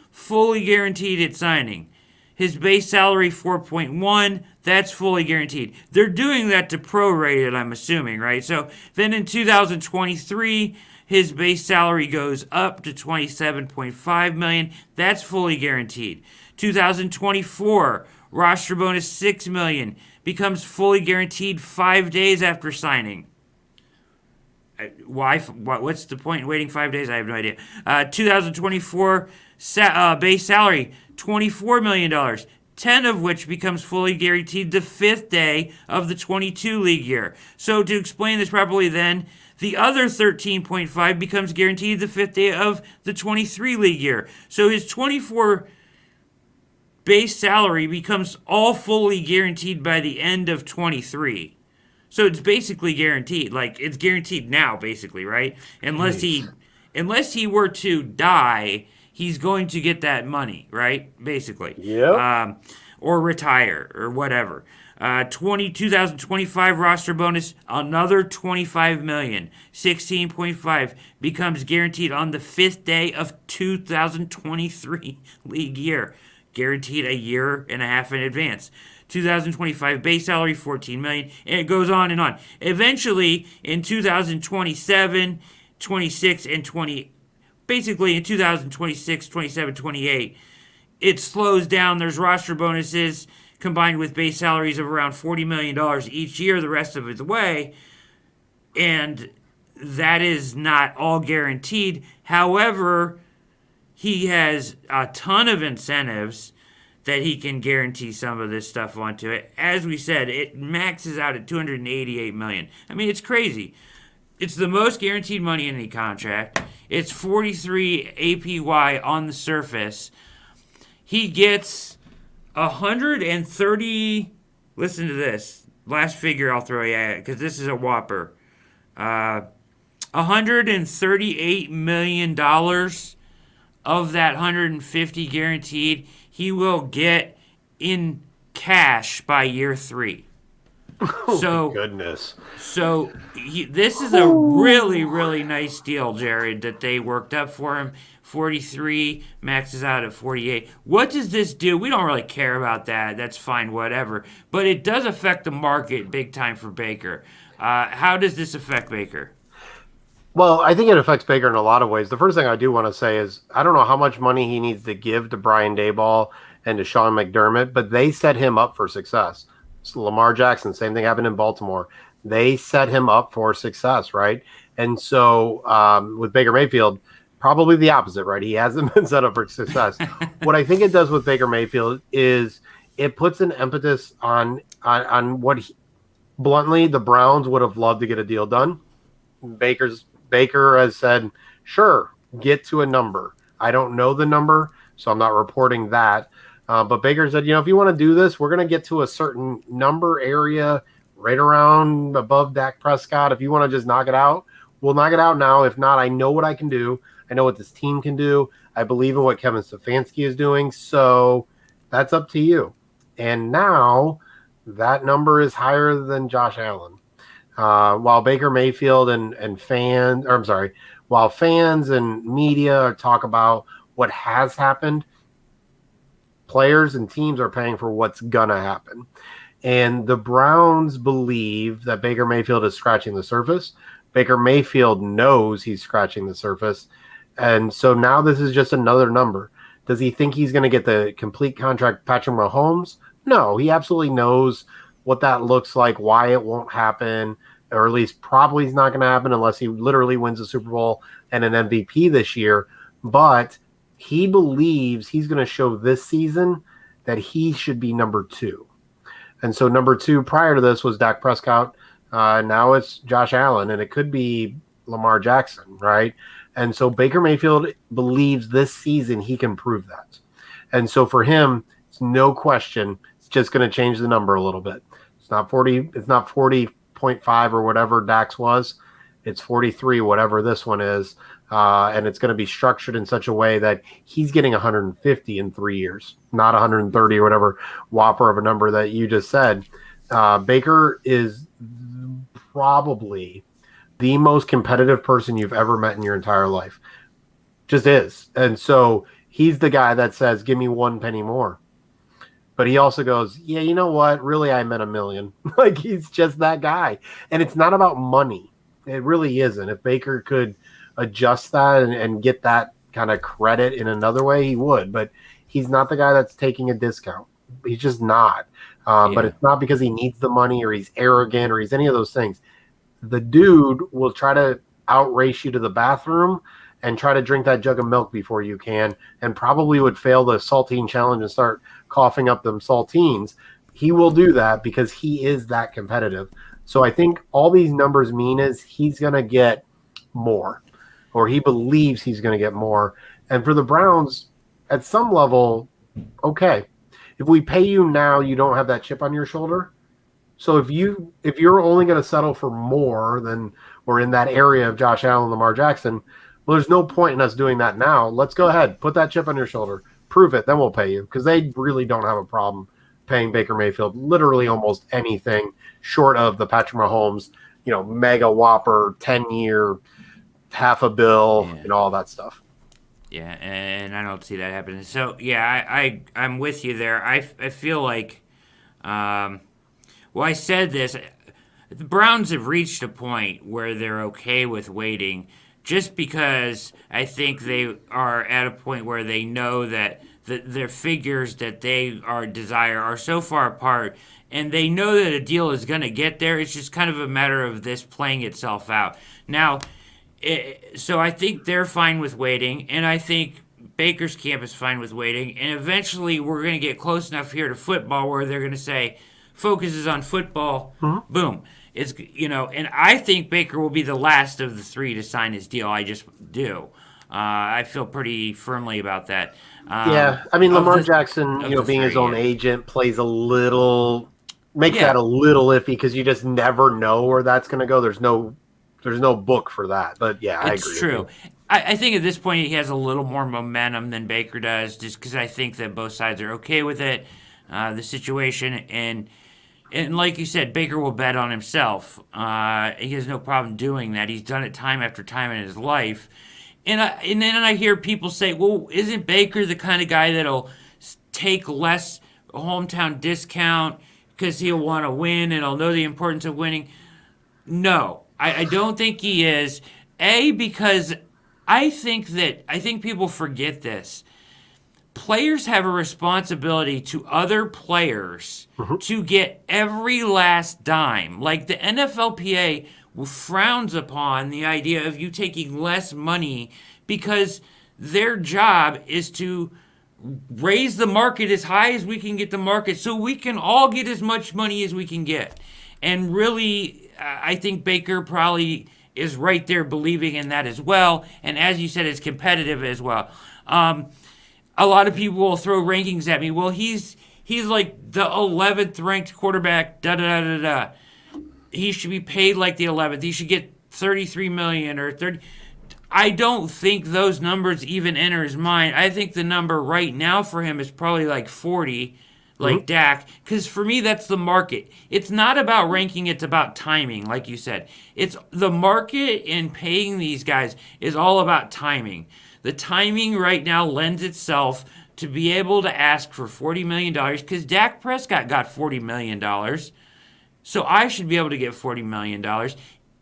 fully guaranteed at signing. His base salary, 4.1, that's fully guaranteed. They're doing that to prorate it, I'm assuming, right? So then in 2023, his base salary goes up to $27.5 million. That's fully guaranteed. 2024, roster bonus $6 million, becomes fully guaranteed 5 days after signing. Why? What's the point in waiting 5 days? I have no idea. 2024 base salary, $24 million, 10 of which becomes fully guaranteed the 5th day of the 22 league year. So to explain this properly then, the other 13.5 becomes guaranteed the 5th day of the 23 league year. So his 24 base salary becomes all fully guaranteed by the end of 23. So it's basically guaranteed. Like, it's guaranteed now, basically, right? Unless he were to die, he's going to get that money, right? Basically. Yep. Or retire or whatever. 2025 roster bonus, another $25 million. 16.5 becomes guaranteed on the 5th day of 2023 league year. Guaranteed a year and a half in advance. 2025 base salary, $14 million, and it goes on and on. Eventually, in 2027, 26, and 20, basically in 2026, 27, 28, it slows down. There's roster bonuses combined with base salaries of around $40 million each year, the rest of the way, and that is not all guaranteed. However, he has a ton of incentives that he can guarantee some of this stuff onto it. As we said, it maxes out at $288 million. I mean, it's crazy. It's the most guaranteed money in any contract. It's 43 APY on the surface. He gets 130. Listen to this. Last figure I'll throw you at, because this is a whopper. $138 million of that 150 guaranteed, he will get in cash by year 3. Oh, my goodness. So this is a really, really nice deal, Jared, that they worked up for him. 43 maxes out at 48. What does this do? We don't really care about that. That's fine, whatever. But it does affect the market big time for Baker. How does this affect Baker? Well, I think it affects Baker in a lot of ways. The first thing I do want to say is I don't know how much money he needs to give to Brian Daboll and to Sean McDermott, but they set him up for success. So Lamar Jackson, same thing happened in Baltimore. They set him up for success, right? And so with Baker Mayfield, probably the opposite, right? He hasn't been set up for success. What I think it does with Baker Mayfield is it puts an impetus on what bluntly the Browns would have loved to get a deal done. Baker has said, sure, get to a number. I don't know the number, so I'm not reporting that. But Baker said, if you want to do this, we're going to get to a certain number area right around above Dak Prescott. If you want to just knock it out, we'll knock it out now. If not, I know what I can do. I know what this team can do. I believe in what Kevin Stefanski is doing. So that's up to you. And now that number is higher than Josh Allen. While Baker Mayfield while fans and media talk about what has happened, players and teams are paying for what's gonna happen. And the Browns believe that Baker Mayfield is scratching the surface. Baker Mayfield knows he's scratching the surface. And so now this is just another number. Does he think he's going to get the complete contract Patrick Mahomes? No, he absolutely knows what that looks like, why it won't happen, or at least probably is not going to happen unless he literally wins the Super Bowl and an MVP this year. But he believes he's going to show this season that he should be number 2. And so number 2 prior to this was Dak Prescott. Now it's Josh Allen, and it could be Lamar Jackson, right? And so Baker Mayfield believes this season he can prove that. And so for him, it's no question, it's just going to change the number a little bit. It's not 40.5 or whatever Dax was. It's 43, whatever this one is. And it's going to be structured in such a way that he's getting 150 in 3 years, not 130 or whatever whopper of a number that you just said. Baker is probably the most competitive person you've ever met in your entire life. Just is. And so he's the guy that says, give me 1 penny more. But he also goes, yeah, you know what? Really, I meant $1 million. Like, he's just that guy. And it's not about money. It really isn't. If Baker could adjust that and get that kind of credit in another way, he would. But he's not the guy that's taking a discount. He's just not. But it's not because he needs the money or he's arrogant or he's any of those things. The dude will try to outrace you to the bathroom and try to drink that jug of milk before you can, and probably would fail the saltine challenge and start coughing up them saltines. He will do that because he is that competitive. So I think all these numbers mean is he's going to get more, or he believes he's going to get more. And for the Browns, at some level, okay, if we pay you now, you don't have that chip on your shoulder. So if you're only going to settle for more than we're in that area of Josh Allen, Lamar Jackson, well, there's no point in us doing that now. Let's go ahead, put that chip on your shoulder, prove it, then we'll pay you, because they really don't have a problem paying Baker Mayfield literally almost anything short of the Patrick Mahomes, mega whopper, 10-year, $500 million, and all that stuff. Yeah, and I don't see that happening. So yeah, I'm with you there. I feel like. Well, I said this. The Browns have reached a point where they're okay with waiting just because I think they are at a point where they know that their figures that they desire are so far apart, and they know that a deal is going to get there. It's just kind of a matter of this playing itself out. Now, so I think they're fine with waiting, and I think Baker's camp is fine with waiting, and eventually we're going to get close enough here to football where they're going to say, focus is on football, boom. It's and I think Baker will be the last of the 3 to sign his deal. I just do. I feel pretty firmly about that. Yeah, I mean, Lamar Jackson, being his own agent, plays a little, makes that a little iffy because you just never know where that's going to go. There's no book for that. But yeah, I agree. It's true. I think at this point he has a little more momentum than Baker does, just because I think that both sides are okay with it, the situation, and like you said, Baker will bet on himself. He has no problem doing that. He's done it time after time in his life. And then I hear people say, well, isn't Baker the kind of guy that'll take less hometown discount because he'll want to win and he'll know the importance of winning? No, I don't think he is. Because I think people forget this. Players have a responsibility to other players to get every last dime. Like the NFLPA frowns upon the idea of you taking less money because their job is to raise the market as high as we can get the market so we can all get as much money as we can get. And really, I think Baker probably is right there believing in that as well. And as you said, it's competitive as well. A lot of people will throw rankings at me. Well, he's like the 11th ranked quarterback, da-da-da-da-da. He should be paid like the 11th. He should get $33 million or 30. I don't think those numbers even enter his mind. I think the number right now for him is probably like 40, like Dak, because for me, that's the market. It's not about ranking, it's about timing, like you said. It's the market and paying these guys is all about timing. The timing right now lends itself to be able to ask for $40 million because Dak Prescott got $40 million. So I should be able to get $40 million.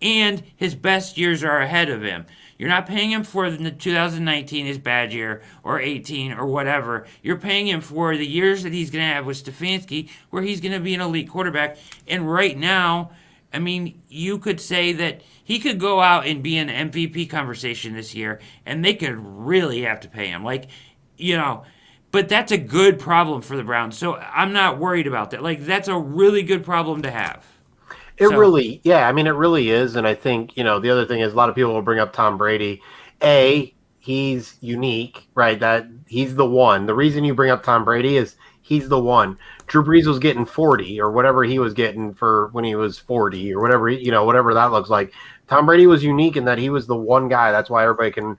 And his best years are ahead of him. You're not paying him for the 2019, his bad year, or 18, or whatever. You're paying him for the years that he's going to have with Stefanski, where he's going to be an elite quarterback. And right now, I mean, you could say that he could go out and be in MVP conversation this year, and they could really have to pay him. Like, you know, but that's a good problem for the Browns. So I'm not worried about that. Like, that's a really good problem to have. It really is. And I think, the other thing is a lot of people will bring up Tom Brady. He's unique, right? That he's the one. The reason you bring up Tom Brady is he's the one. Drew Brees was getting 40 or whatever he was getting for when he was 40 or whatever, whatever that looks like. Tom Brady was unique in that he was the one guy. That's why everybody can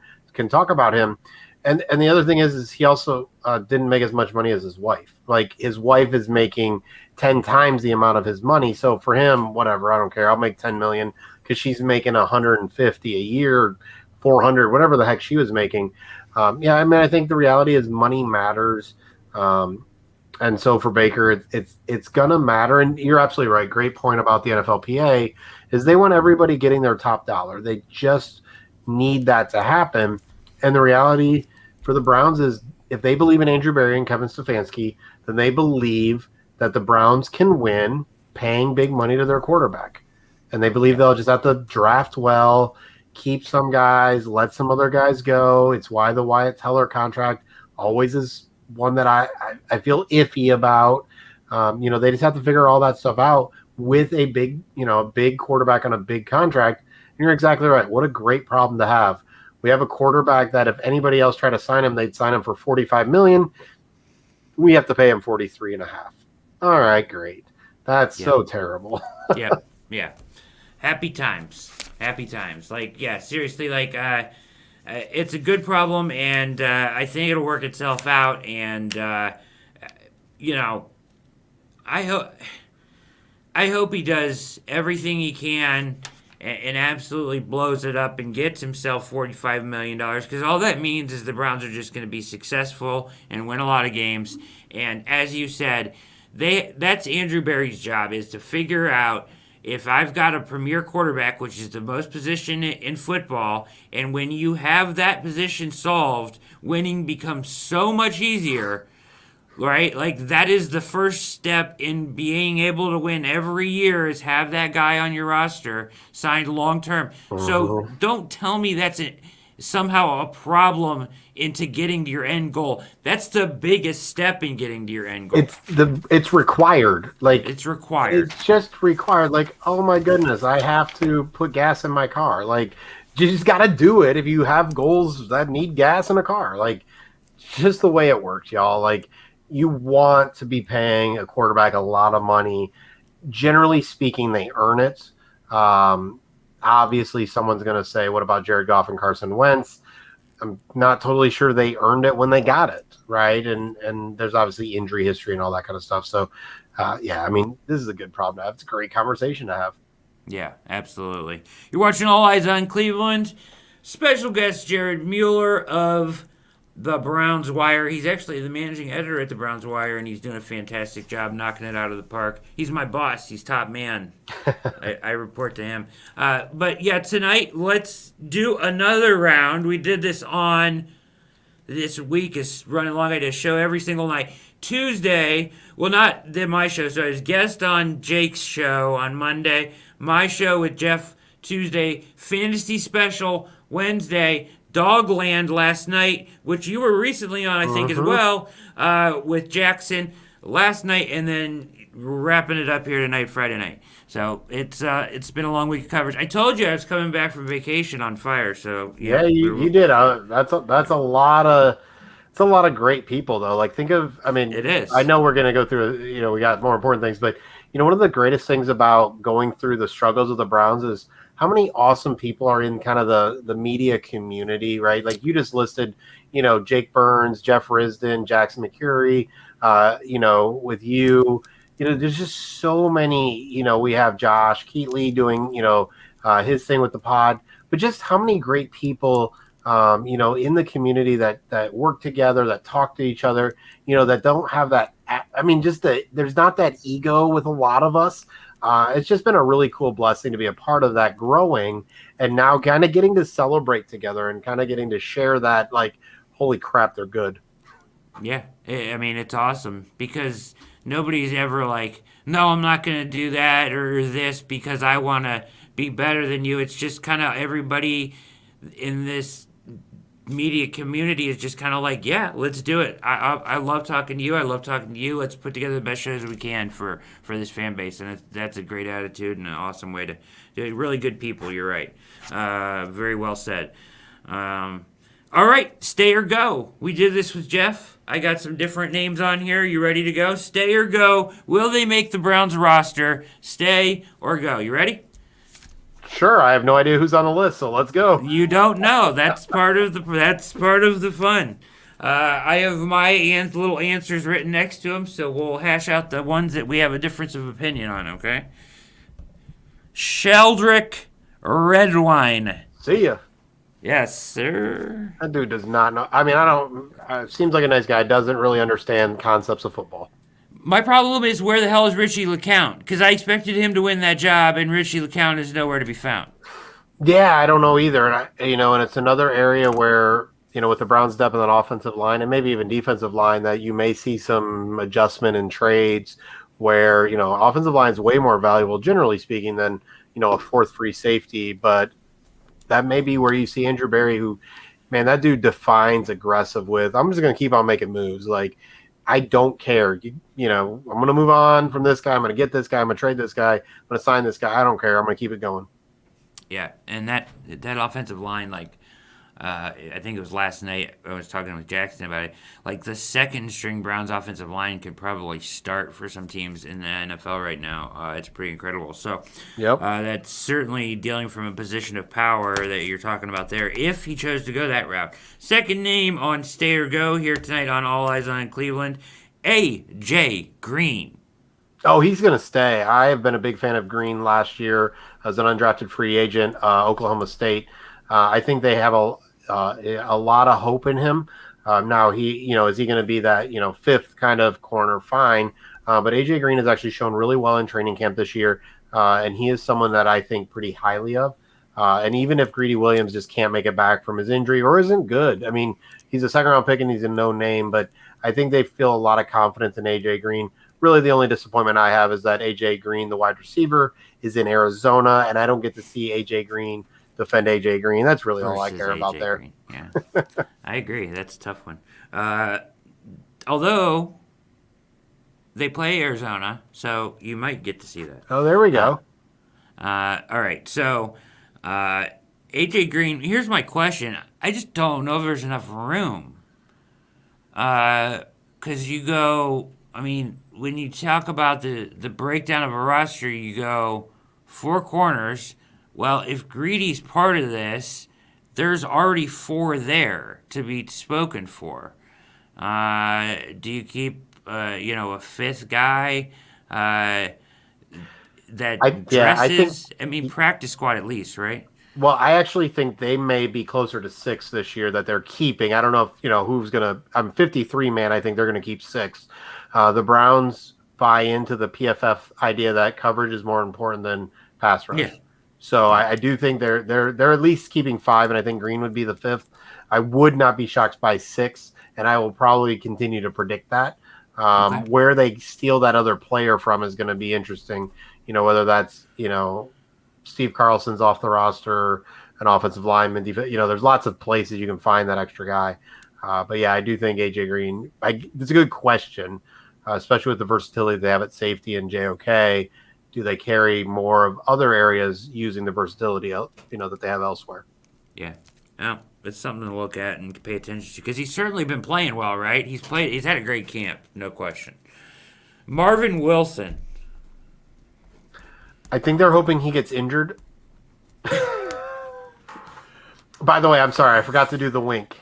talk about him. And the other thing is he also didn't make as much money as his wife. Like his wife is making 10 times the amount of his money. So for him, whatever, I don't care. I'll make 10 million because she's making 150 a year, 400, whatever the heck she was making. I think the reality is money matters. And so for Baker, it's gonna matter. And you're absolutely right. Great point about the NFLPA is they want everybody getting their top dollar. They just need that to happen. And the reality for the Browns is if they believe in Andrew Berry and Kevin Stefanski, then they believe that the Browns can win paying big money to their quarterback. And they believe they'll just have to draft well, keep some guys, let some other guys go. It's why the Wyatt Teller contract always is one that I feel iffy about. They just have to figure all that stuff out with a big quarterback on a big contract. And you're exactly right. What a great problem to have. We have a quarterback that if anybody else tried to sign him, they'd sign him for $45 million. We have to pay him $43.5. All right, great. That's so terrible. Yeah. Happy times. Like, yeah, seriously, like, it's a good problem, and I think it'll work itself out. And I hope he does everything he can and absolutely blows it up and gets himself $45 million, because all that means is the Browns are just going to be successful and win a lot of games. And as you said, that's Andrew Berry's job, is to figure out if I've got a premier quarterback, which is the most position in football, and when you have that position solved, winning becomes so much easier, right? Like, that is the first step in being able to win every year, is have that guy on your roster signed long-term. So don't tell me that's somehow a problem into getting to your end goal. That's the biggest step in getting to your end goal. It's required. Like, it's required. It's just required. Like, oh my goodness, I have to put gas in my car. Like, you just got to do it if you have goals that need gas in a car. Like, just the way it works, y'all. Like, you want to be paying a quarterback a lot of money. Generally speaking, they earn it. Obviously, someone's going to say, what about Jared Goff and Carson Wentz? I'm not totally sure they earned it when they got it, right? And there's obviously injury history and all that kind of stuff. So, this is a good problem to have. It's a great conversation to have. Yeah, absolutely. You're watching All Eyes on Cleveland. Special guest Jared Mueller of the Browns Wire. He's actually the managing editor at the Browns Wire, and he's doing a fantastic job knocking it out of the park. He's my boss. He's top man. I report to him. But yeah, tonight, let's do another round. We did this this week is running long. I did a show every single night. Tuesday, well, not my show, so I was guest on Jake's show on Monday. My show with Jeff Tuesday, Fantasy Special Wednesday, Dogland last night, which you were recently on, I think, as well, with Jackson last night, and then wrapping it up here tonight, Friday night. So it's been a long week of coverage. I told you I was coming back from vacation on fire. So yeah, you did. That's a lot of. It's a lot of great people, though. Like, it is. I know we're going to go through, we got more important things, but, one of the greatest things about going through the struggles of the Browns is how many awesome people are in kind of the media community, right? Like, you just listed, Jake Burns, Jeff Risdon, Jackson McCurry, with you, there's just so many, we have Josh Keatley doing, his thing with the pod, but just how many great people in the community that work together, that talk to each other, that don't have that. I mean, there's not that ego with a lot of us. It's just been a really cool blessing to be a part of that growing, and now kind of getting to celebrate together and kind of getting to share that, like, holy crap, they're good. Yeah, I mean, it's awesome because nobody's ever like, no, I'm not going to do that or this because I want to be better than you. It's just kind of everybody in this media community is just kind of like, yeah, let's do it. I love talking to you. I love talking to you. Let's put together the best shows we can for this fan base, and that's a great attitude and an awesome way to do it. Really good people. You're right. Very well said. All right, stay or go. We did this with Jeff. I got some different names on here. You ready to go? Stay or go. Will they make the Browns roster? Stay or go. You ready? Sure, I have no idea who's on the list, so let's go. You don't know. That's part of the fun. I have my little answers written next to them, so we'll hash out the ones that we have a difference of opinion on. Okay. Sheldrick Redwine. See ya. Yes, sir. That dude does not know. I mean, I don't. Seems like a nice guy. Doesn't really understand concepts of football. My problem is, where the hell is Richie LeCount? Because I expected him to win that job, and Richie LeCount is nowhere to be found. Yeah, I don't know either. And and it's another area where, with the Browns' depth on that offensive line and maybe even defensive line, that you may see some adjustment in trades where, offensive line is way more valuable, generally speaking, than, a fourth free safety. But that may be where you see Andrew Berry, who, man, that dude defines aggressive with, I'm just going to keep on making moves. Like, I don't care. I'm going to move on from this guy. I'm going to get this guy. I'm going to trade this guy. I'm going to sign this guy. I don't care. I'm going to keep it going. Yeah, and that offensive line, like, I think it was last night I was talking with Jackson about it. Like, the second-string Browns offensive line could probably start for some teams in the NFL right now. It's pretty incredible. So, yep. That's certainly dealing from a position of power that you're talking about there, if he chose to go that route. Second name on Stay or Go here tonight on All Eyes on Cleveland, A.J. Green. Oh, he's going to stay. I have been a big fan of Green last year as an undrafted free agent, Oklahoma State. I think they have a lot of hope in him. Now, is he going to be that, fifth kind of corner? Fine. But A.J. Green has actually shown really well in training camp this year, and he is someone that I think pretty highly of. And even if Greedy Williams just can't make it back from his injury or isn't good, I mean, he's a second-round pick and he's a no name, but I think they feel a lot of confidence in A.J. Green. Really, the only disappointment I have is that A.J. Green, the wide receiver, is in Arizona, and I don't get to see A.J. Green defend A.J. Green. That's really all I care about there. Green. Yeah, I agree. That's a tough one. Although they play Arizona, so you might get to see that. Oh, there we go. All right, so A.J. Green, here's my question. I just don't know if there's enough room. Because you go, I mean, when you talk about the breakdown of a roster, you go four corners. Well, if Greedy's part of this, there's already four there to be spoken for. Do you keep, a fifth guy that dresses? I mean, practice squad at least, right? Well, I actually think they may be closer to six this year that they're keeping. I don't know if, who's going to – I'm 53, man. I think they're going to keep six. The Browns buy into the PFF idea that coverage is more important than pass rush. Yeah. So I do think they're at least keeping five, and I think Green would be the fifth. I would not be shocked by six, and I will probably continue to predict that. Okay. Where they steal that other player from is going to be interesting. Whether that's, Steve Carlson's off the roster, an offensive lineman. There's lots of places you can find that extra guy. But yeah, I do think AJ Green. It's a good question, especially with the versatility they have at safety and JOK. Do they carry more of other areas using the versatility, that they have elsewhere? Yeah, no, it's something to look at and pay attention to because he's certainly been playing well, right? He's had a great camp, no question. Marvin Wilson. I think they're hoping he gets injured. By the way, I'm sorry, I forgot to do the wink.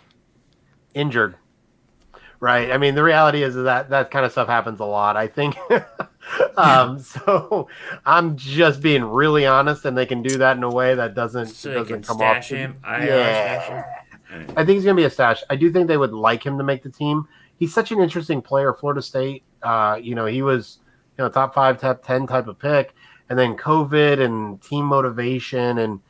Injured, right? I mean, the reality is that kind of stuff happens a lot, I think. So I'm just being really honest, and they can do that in a way that doesn't come off. Him. Stash him. I think he's going to be a stash. I do think they would like him to make the team. He's such an interesting player. Florida State, he was top 5, top 10 type of pick, and then COVID and team motivation and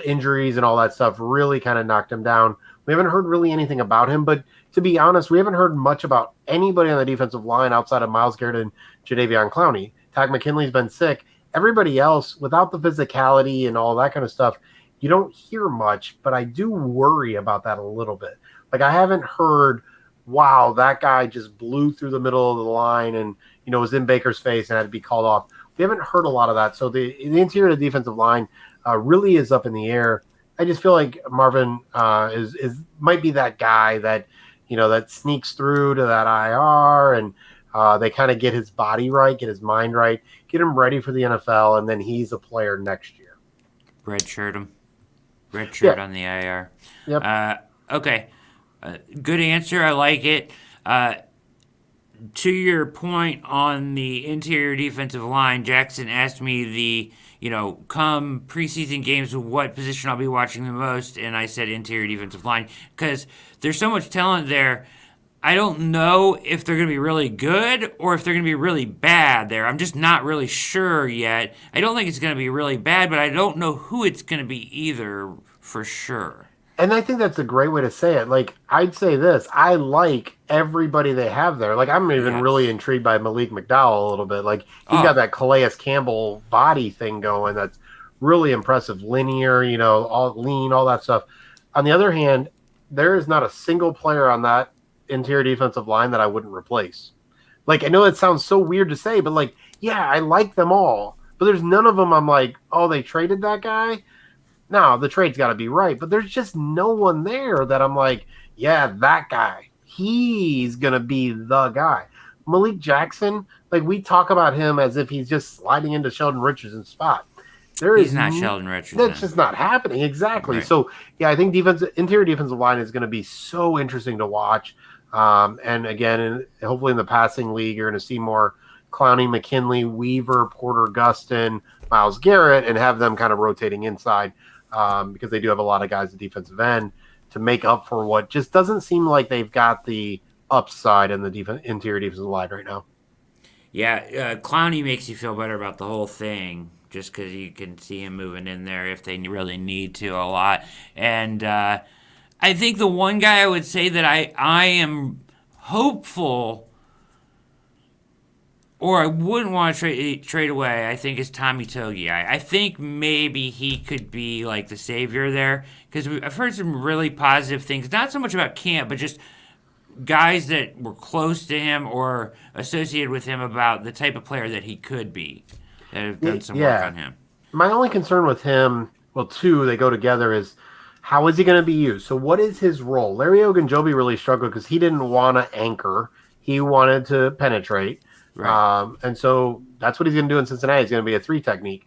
injuries and all that stuff really kind of knocked him down. We haven't heard really anything about him, but to be honest, we haven't heard much about anybody on the defensive line outside of Myles Garrett and Jadeveon Clowney. Takk McKinley's been sick. Everybody else, without the physicality and all that kind of stuff, you don't hear much, but I do worry about that a little bit. Like, I haven't heard, wow, that guy just blew through the middle of the line and, was in Baker's face and had to be called off. We haven't heard a lot of that. So the interior of the defensive line really is up in the air. I just feel like Marvin might be that guy that, that sneaks through to that IR and they kind of get his body right, get his mind right, get him ready for the NFL, and then he's a player next year. Red shirt him. Red shirt on the IR. Yep. Okay. Good answer. I like it. To your point on the interior defensive line, Jackson asked me come preseason games, what position I'll be watching the most, and I said interior defensive line because there's so much talent there. I don't know if they're going to be really good or if they're going to be really bad there. I'm just not really sure yet. I don't think it's going to be really bad, but I don't know who it's going to be either for sure. And I think that's a great way to say it. Like, I'd say this. I like everybody they have there. Like, I'm even really intrigued by Malik McDowell a little bit. Like, he's got that Calais Campbell body thing going that's really impressive. Linear, all lean, all that stuff. On the other hand, there is not a single player on that interior defensive line that I wouldn't replace. Like, I know that sounds so weird to say, but like, yeah, I like them all. But there's none of them I'm like, oh, they traded that guy? No, the trade's got to be right, but there's just no one there that I'm like, yeah, that guy, he's going to be the guy. Malik Jackson, like, we talk about him as if he's just sliding into Sheldon Richardson's spot. He's not Sheldon Richardson. That's just not happening. Exactly. Right. So, yeah, I think interior defensive line is going to be so interesting to watch. And again, hopefully in the passing league, you're going to see more Clowney, McKinley, Weaver, Porter, Gustin, Myles Garrett, and have them kind of rotating inside. Because they do have a lot of guys at defensive end to make up for what just doesn't seem like they've got the upside in the interior defensive line right now. Yeah, Clowney makes you feel better about the whole thing just because you can see him moving in there if they really need to a lot. And I think the one guy I would say that I am hopeful or I wouldn't want to trade away, I think, is Tommy Togi. I think maybe he could be like the savior there because I've heard some really positive things, not so much about camp, but just guys that were close to him or associated with him about the type of player that he could be that have done some work on him. My only concern with him, well, two, they go together, is how is he going to be used? So what is his role? Larry Ogunjobi really struggled because he didn't want to anchor. He wanted to penetrate. Right. And so that's what he's going to do in Cincinnati. He's going to be a 3 technique.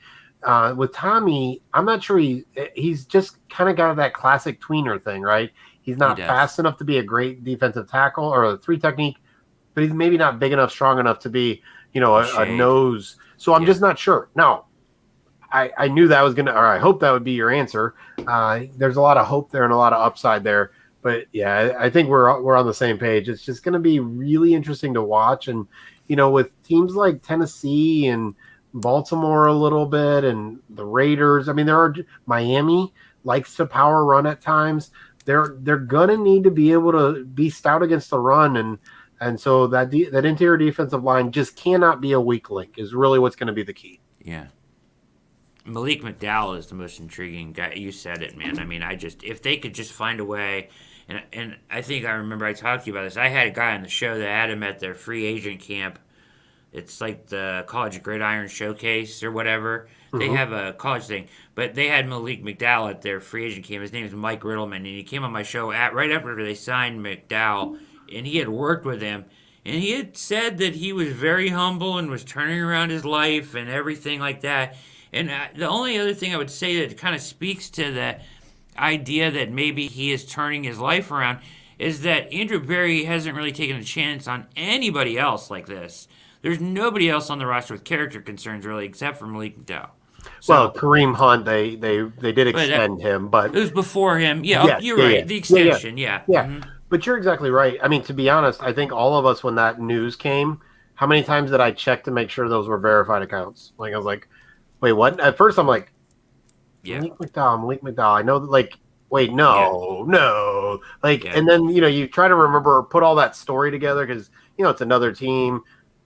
With Tommy, I'm not sure he's just kind of got that classic tweener thing, right? He's not fast enough to be a great defensive tackle or a 3 technique, but he's maybe not big enough, strong enough to be, a nose. So I'm just not sure. Now, I knew that was going to, or I hope that would be your answer. There's a lot of hope there and a lot of upside there. But yeah, I think we're on the same page. It's just going to be really interesting to watch. And, with teams like Tennessee and Baltimore a little bit and the Raiders, I mean, Miami likes to power run at times. They're going to need to be able to be stout against the run. And so that interior defensive line just cannot be a weak link is really what's going to be the key. Yeah. Malik Mcdowell is the most intriguing guy. You said it, man. I mean, if they could just find a way, and I think I remember I talked to you about this. I had a guy on the show that had him at their free agent camp. It's like the College Gridiron Showcase or whatever. They have a college thing, but they had Malik McDowell at their free agent camp. His name is Mike Riddleman, and he came on my show right after they signed McDowell, and he had worked with him, and he had said that he was very humble and was turning around his life and everything like that. And the only other thing I would say that kind of speaks to the idea that maybe he is turning his life around is that Andrew Berry hasn't really taken a chance on anybody else like this. There's nobody else on the roster with character concerns really, except for Malik McDowell. So, well, Kareem Hunt, they did extend him, but it was before him. Yeah, you're right. The extension, yeah. Mm-hmm. But you're exactly right. I mean, to be honest, I think all of us, when that news came, how many times did I check to make sure those were verified accounts? Like, I was like, wait, what? At first, I'm like, Malik McDowell. I know that, like, wait, no. Like, and then, you try to remember, put all that story together because, it's another team.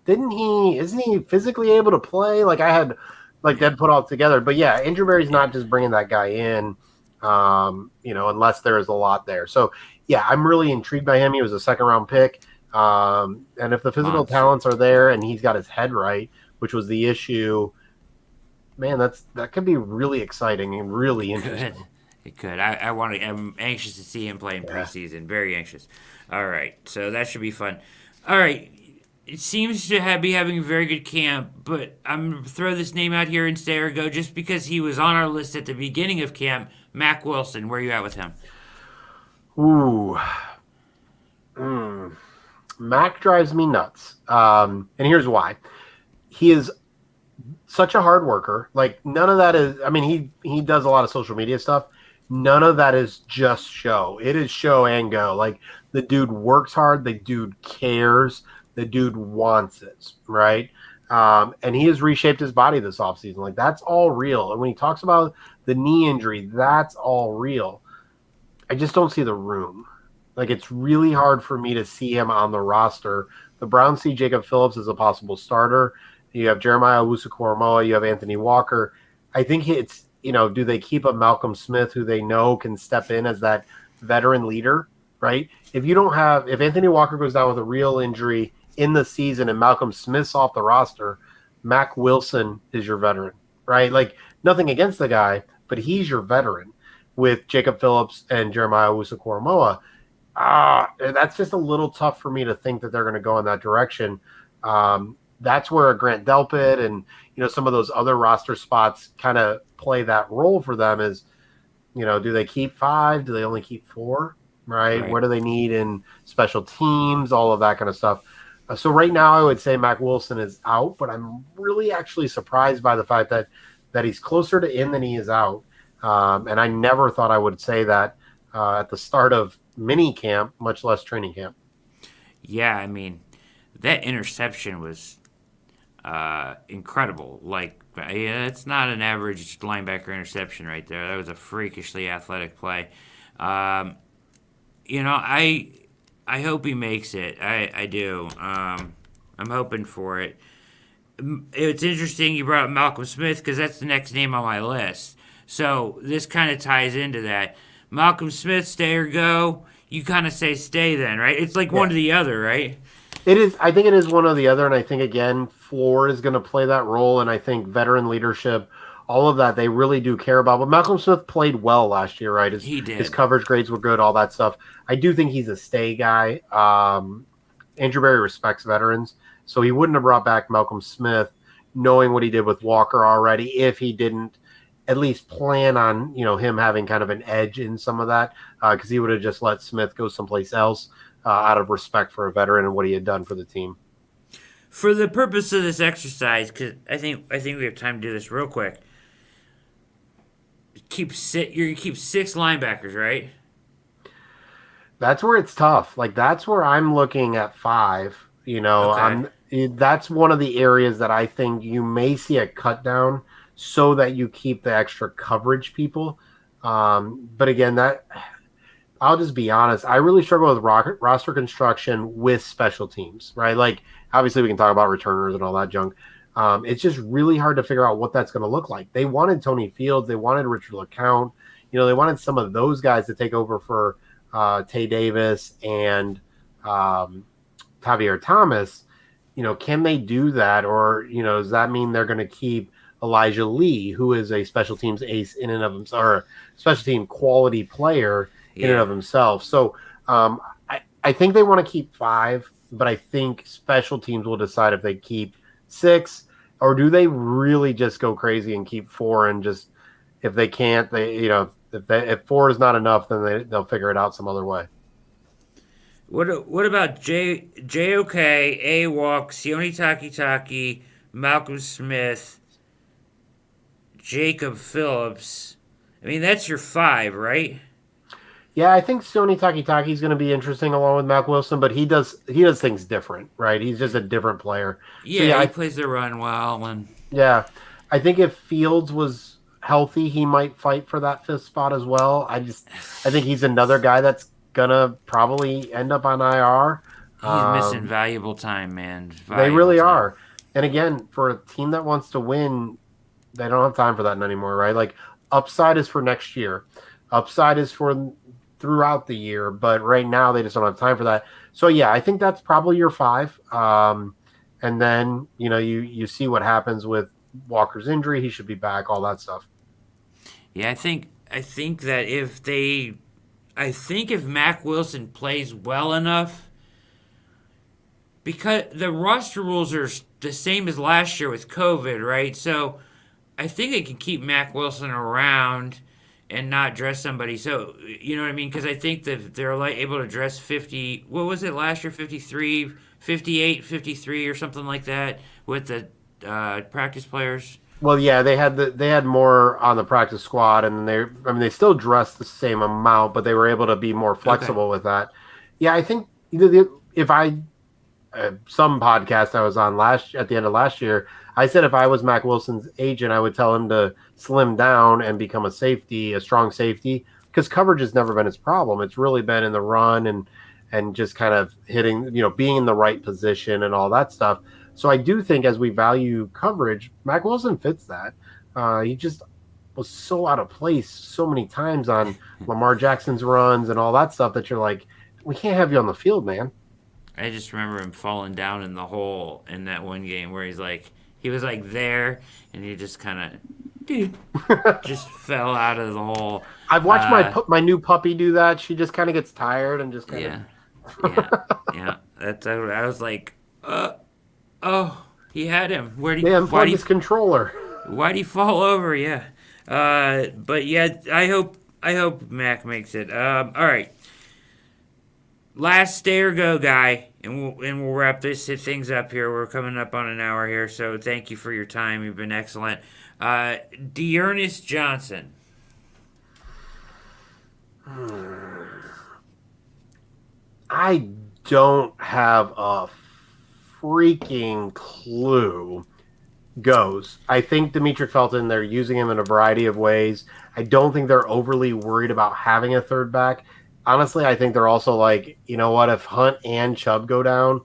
Isn't he physically able to play? Like, I had, that put all together. But yeah, Andrew Berry's not just bringing that guy in, unless there is a lot there. So yeah, I'm really intrigued by him. He was a 2nd-round pick. And if the physical talents are there and he's got his head right, which was the issue, man, that could be really exciting and really interesting. It could. I'm anxious to see him play in preseason. Very anxious. All right. So that should be fun. All right. It seems to be having a very good camp, but I'm going to throw this name out here and say or go just because he was on our list at the beginning of camp. Mack Wilson, where are you at with him? Ooh. Mack drives me nuts. And here's why. He is such a hard worker. Like, none of that is, I mean, he does a lot of social media stuff. None of that is just show. It is show and go. Like, the dude works hard. The dude cares. The dude wants it, right? And he has reshaped his body this offseason. Like, that's all real. And when he talks about the knee injury, that's all real. I just don't see the room. Like, it's really hard for me to see him on the roster. The Browns see Jacob Phillips as a possible starter. You have Jeremiah Owusu-Koramoah. You have Anthony Walker. I think it's, do they keep a Malcolm Smith who they know can step in as that veteran leader, right? If Anthony Walker goes down with a real injury in the season and Malcolm Smith's off the roster, Mack Wilson is your veteran, right? Like, nothing against the guy, but he's your veteran with Jacob Phillips and Jeremiah Owusu-Koramoah. That's just a little tough for me to think that they're going to go in that direction. That's where Grant Delpit and, some of those other roster spots kind of play that role for them is, do they keep 5? Do they only keep 4? Right? What do they need in special teams? All of that kind of stuff. So right now I would say Mack Wilson is out, but I'm really actually surprised by the fact that he's closer to in than he is out. And I never thought I would say that at the start of mini camp, much less training camp. Yeah, I mean, that interception was incredible. Like, it's not an average linebacker interception right there. That was a freakishly athletic play. I hope he makes it. I do. I'm hoping for it. It's interesting you brought up Malcolm Smith because that's the next name on my list. So this kind of ties into that. Malcolm Smith, stay or go. You kind of say stay then, right? It's like one or the other, right? It is. I think it is one or the other, and I think, again, floor is going to play that role, and I think veteran leadership, all of that, they really do care about. But Malcolm Smith played well last year, right? He did. His coverage grades were good, all that stuff. I do think he's a stay guy. Andrew Berry respects veterans, so he wouldn't have brought back Malcolm Smith knowing what he did with Walker already if he didn't at least plan on, him having kind of an edge in some of that, because he would have just let Smith go someplace else out of respect for a veteran and what he had done for the team. For the purpose of this exercise, because I think we have time to do this real quick. You're gonna keep 6 linebackers, right? That's where it's tough. Like, that's where I'm looking at 5. Okay. That's one of the areas that I think you may see a cut down so that you keep the extra coverage people. But again, I'll just be honest. I really struggle with roster construction with special teams, right? Like, obviously we can talk about returners and all that junk. It's just really hard to figure out what that's going to look like. They wanted Tony Fields. They wanted Richard LeCount. They wanted some of those guys to take over for Tay Davis and Javier Thomas. Can they do that? Or, does that mean they're going to keep Elijah Lee, who is a special teams ace in and of himself, or a special team quality player in and of himself? So I think they want to keep 5, but I think special teams will decide if they keep 6, or do they really just go crazy and keep 4, and just, if they can't, if 4 is not enough, then they'll figure it out some other way. What about JOK, A-Walk, Sione Takitaki, Malcolm Smith, Jacob Phillips? I mean, that's your 5, right? Yeah, I think Sione Takitaki is going to be interesting along with Mack Wilson, but he does things different, right? He's just a different player. Yeah, he plays the run well, and yeah, I think if Fields was healthy, he might fight for that 5th spot as well. I think he's another guy that's gonna probably end up on IR. He's missing valuable time, man. They really are. And again, for a team that wants to win, they don't have time for that anymore, right? Like, upside is for next year. Upside is for throughout the year, but right now they just don't have time for that. So yeah, I think that's probably your 5. And then, you see what happens with Walker's injury. He should be back, all that stuff. Yeah, I think that if Mack Wilson plays well enough, because the roster rules are the same as last year with COVID, right? So I think they can keep Mack Wilson around and not dress somebody. So, you know what I mean? Because I think that they're able to dress 50, what was it last year? 53, 58, 53 or something like that with the practice players. Well, yeah, they had more on the practice squad, and they still dressed the same amount, but they were able to be more flexible with that. Yeah, I think some podcast I was on at the end of last year, I said if I was Mack Wilson's agent, I would tell him to slim down and become a strong safety, because coverage has never been his problem. It's really been in the run and just kind of hitting, being in the right position and all that stuff. So I do think, as we value coverage, Mack Wilson fits that. He just was so out of place so many times on Lamar Jackson's runs and all that stuff that you're like, we can't have you on the field, man. I just remember him falling down in the hole in that one game where he was there, and he just kind of just fell out of the hole. I've watched my new puppy do that. She just kind of gets tired and just kind of yeah. I was like, oh, he had him. Why unplugged his controller? Why'd he fall over? Yeah. But yeah, I hope Mack makes it. All right. Last stay or go guy, and we'll wrap things up here. We're coming up on an hour here, so thank you for your time. You've been excellent. D'Ernest Johnson. I don't have a freaking clue. Goes. I think Demetric Felton, they're using him in a variety of ways. I don't think they're overly worried about having a third back. Honestly, I think they're also like, you know what, if Hunt and Chubb go down,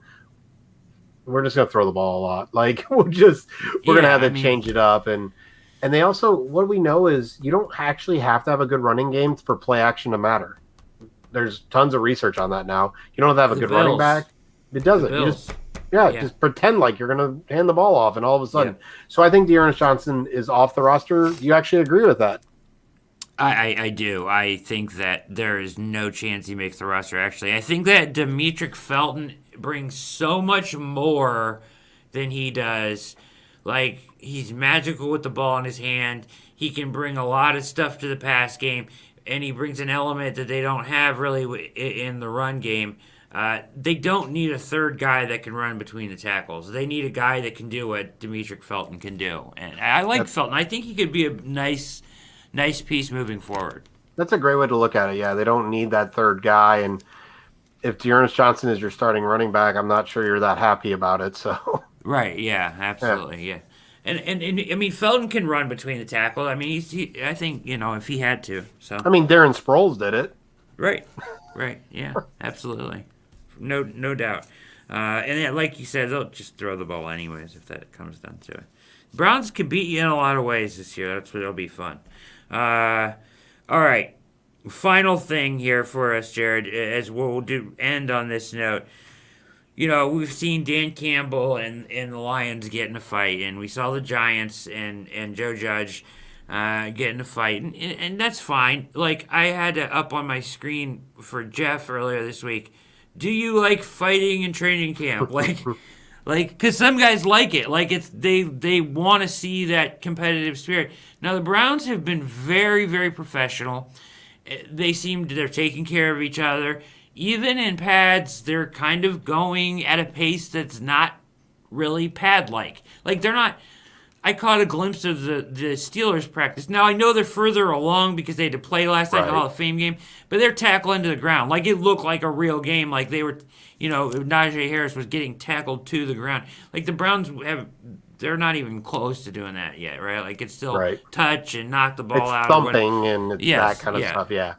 we're just going to throw the ball a lot. Like, we're going to have to change it up. And they also, what we know is you don't actually have to have a good running game for play action to matter. There's tons of research on that now. You don't have to have a good running back. It doesn't. You just pretend like you're going to hand the ball off, and all of a sudden. Yeah. So I think D'Ernest Johnson is off the roster. Do you actually agree with that? I do. I think that there is no chance he makes the roster, actually. I think that Demetric Felton brings so much more than he does. Like, he's magical with the ball in his hand. He can bring a lot of stuff to the pass game, and he brings an element that they don't have really in the run game. They don't need a third guy that can run between the tackles. They need a guy that can do what Demetric Felton can do. And I like Felton. I think he could be a nice piece moving forward. That's a great way to look at it. Yeah, they don't need that third guy. And if D'Ernest Johnson is your starting running back, I'm not sure you're that happy about it. So right, yeah, absolutely, yeah. And I mean, Felton can run between the tackle. I mean, I think, if he had to. So I mean, Darren Sproles did it. Right, yeah, absolutely, no doubt. And then, like you said, they'll just throw the ball anyways if that comes down to it. Browns could beat you in a lot of ways this year. That's what it'll be fun. All right. Final thing here for us, Jared, as we'll end on this note. We've seen Dan Campbell and the Lions get in a fight, and we saw the Giants and Joe Judge get in a fight, and that's fine. Like, I had it up on my screen for Jeff earlier this week. Do you like fighting in training camp? Because some guys like it. Like, they want to see that competitive spirit. Now, the Browns have been very, very professional. They're taking care of each other. Even in pads, they're kind of going at a pace that's not really pad-like. Like, they're not... I caught a glimpse of the Steelers practice. Now, I know they're further along because they had to play last night in the Hall of Fame game, but they're tackling to the ground. Like, it looked like a real game. Like, they were... Najee Harris was getting tackled to the ground. Like, the Browns they're not even close to doing that yet, right? Like, it's still touch and knock the ball out. It's thumping and it's that kind of stuff, yeah.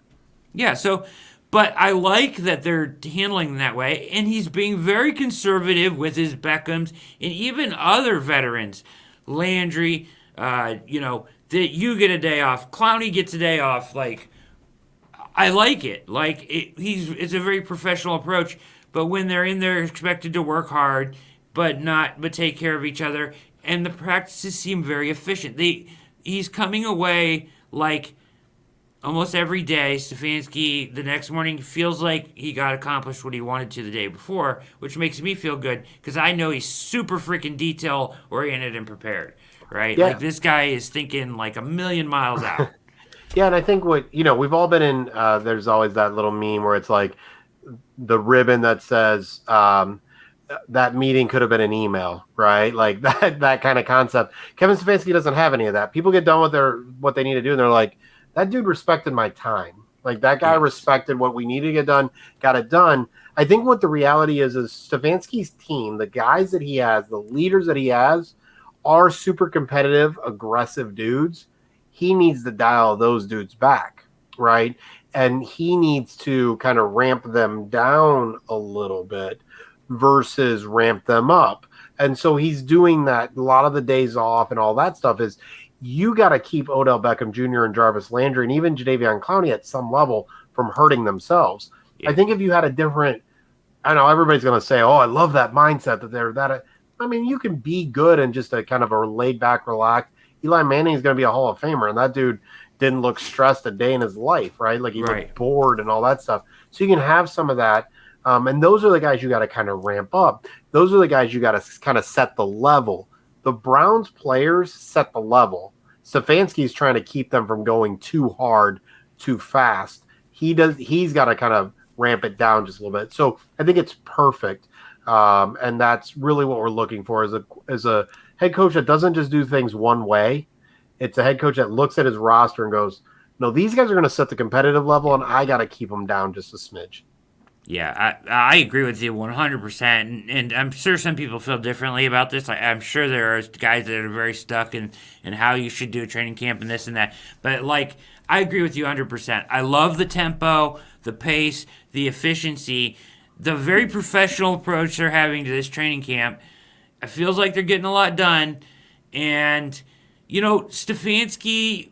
Yeah, so... But I like that they're handling that way, and he's being very conservative with his Beckhams and even other veterans. Landry, that you get a day off. Clowney gets a day off. Like, I like it. Like, it's a very professional approach. But when they're in there, expected to work hard, but take care of each other, and the practices seem very efficient. He's coming away like. Almost every day, Stefanski, the next morning, feels like he got accomplished what he wanted to the day before, which makes me feel good because I know he's super freaking detail-oriented and prepared, right? Yeah. Like, this guy is thinking like a million miles out. Yeah, and I think we've all been in, there's always that little meme where it's like the ribbon that says that meeting could have been an email, right? Like that kind of concept. Kevin Stefanski doesn't have any of that. People get done with what they need to do, and they're like, that dude respected my time. Like, that guy respected what we needed to get done, got it done. I think what the reality is Stefanski's team, the guys that he has, the leaders that he has, are super competitive, aggressive dudes. He needs to dial those dudes back, right? And he needs to kind of ramp them down a little bit versus ramp them up. And so he's doing that. A lot of the days off and all that stuff is – you got to keep Odell Beckham Jr. and Jarvis Landry and even Jadeveon Clowney at some level from hurting themselves. Yeah. I think if you had a different, I know everybody's going to say, oh, I love that mindset that they're that. I mean, you can be good and just a kind of a laid back, relaxed. Eli Manning is going to be a Hall of Famer, and that dude didn't look stressed a day in his life, right? Like he looked bored and all that stuff. So you can have some of that. And those are the guys you got to kind of ramp up. Those are the guys you got to kind of set the level. The Browns players set the level. Stefanski's trying to keep them from going too hard, too fast. He's got to kind of ramp it down just a little bit. So I think it's perfect. And that's really what we're looking for as a head coach that doesn't just do things one way. It's a head coach that looks at his roster and goes, no, these guys are going to set the competitive level, and I got to keep them down just a smidge. Yeah, I agree with you 100%, and I'm sure some people feel differently about this. I'm sure there are guys that are very stuck in how you should do a training camp and this and that. But, like, I agree with you 100%. I love the tempo, the pace, the efficiency, the very professional approach they're having to this training camp. It feels like they're getting a lot done. And, Stefanski,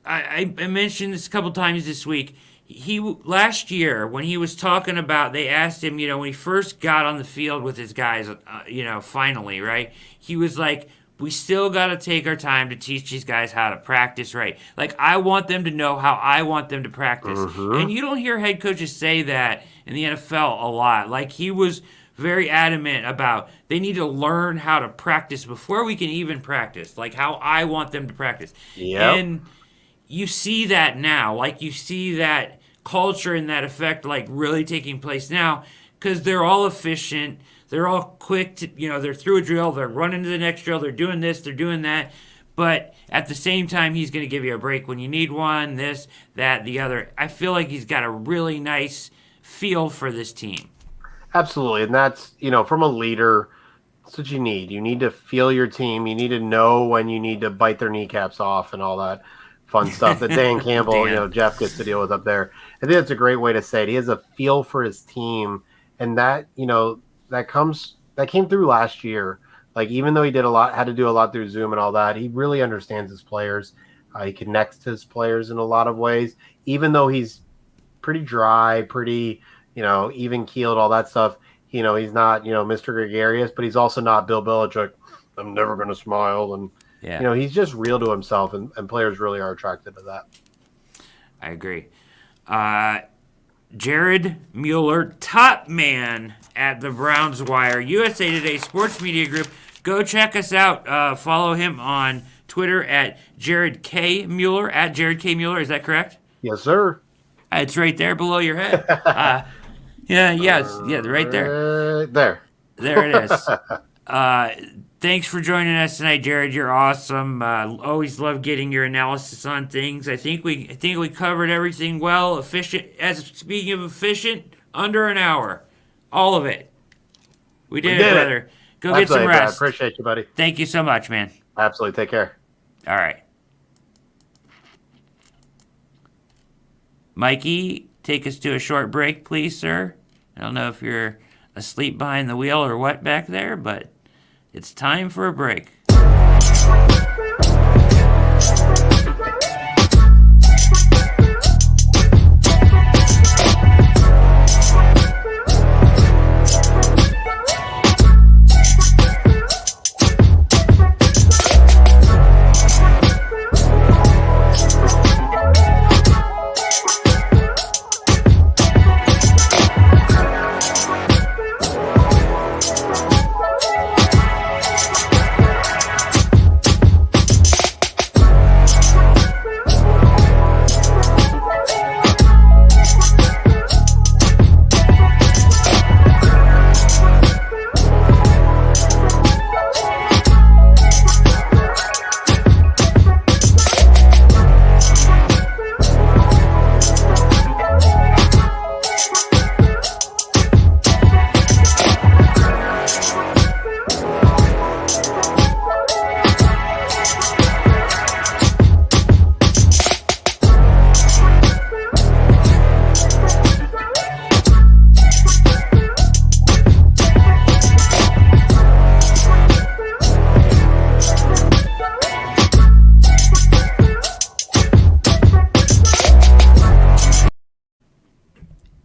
I mentioned this a couple times this week. Last year when he was talking about, they asked him, when he first got on the field with his guys, finally, right? He was like, we still got to take our time to teach these guys how to practice right. Like, I want them to know how I want them to practice. Mm-hmm. And you don't hear head coaches say that in the NFL a lot. Like, he was very adamant about they need to learn how to practice before we can even practice, like how I want them to practice. Yep. And you see that now. Like, you see that culture and that effect, like, really taking place now because they're all efficient. They're all quick to, they're through a drill. They're running to the next drill. They're doing this. They're doing that. But at the same time, he's going to give you a break when you need one, this, that, the other. I feel like he's got a really nice feel for this team. Absolutely. And that's, from a leader, that's what you need. You need to feel your team. You need to know when you need to bite their kneecaps off and all that fun stuff that Dan Campbell, Jeff gets to deal with up there. I think that's a great way to say it. He has a feel for his team, and that, that came through last year. Like, even though he had to do a lot through Zoom and all that, he really understands his players. He connects to his players in a lot of ways, even though he's pretty dry, pretty, even keeled, all that stuff. He's not, Mr. Gregarious, but he's also not Bill Belichick. I'm never going to smile. And, he's just real to himself, and players really are attracted to that. I agree. Jared Mueller, top man at the Browns Wire, USA Today Sports Media Group. Go check us out. Follow him on Twitter at Jared K. Mueller, at Jared K. Mueller. Is that correct? Yes, sir. It's right there below your head. Right there. There. There it is. Thanks for joining us tonight, Jared. You're awesome. Always love getting your analysis on things. I think we covered everything well. Efficient. Speaking of efficient, under an hour, all of it. We did it, brother. Go get some rest. I appreciate you, buddy. Thank you so much, man. Absolutely. Take care. All right. Mikey, take us to a short break, please, sir. I don't know if you're asleep behind the wheel or what back there, but it's time for a break.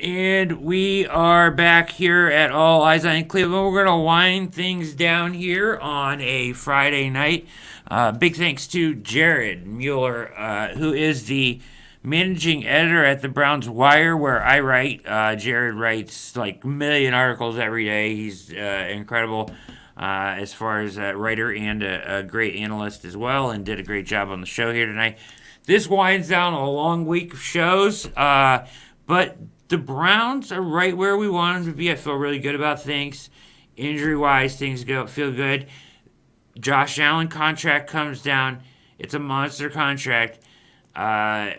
And we are back here at All Eyes on Cleveland. We're going to wind things down here on a Friday night. Big thanks to Jared Mueller, who is the managing editor at the Browns Wire, where I write. Jared writes like a million articles every day. He's incredible as far as a writer and a great analyst as well, and did a great job on the show here tonight. This winds down a long week of shows, but the Browns are right where we want them to be. I feel really good about things. Injury-wise, things feel good. Josh Allen contract comes down. It's a monster contract. The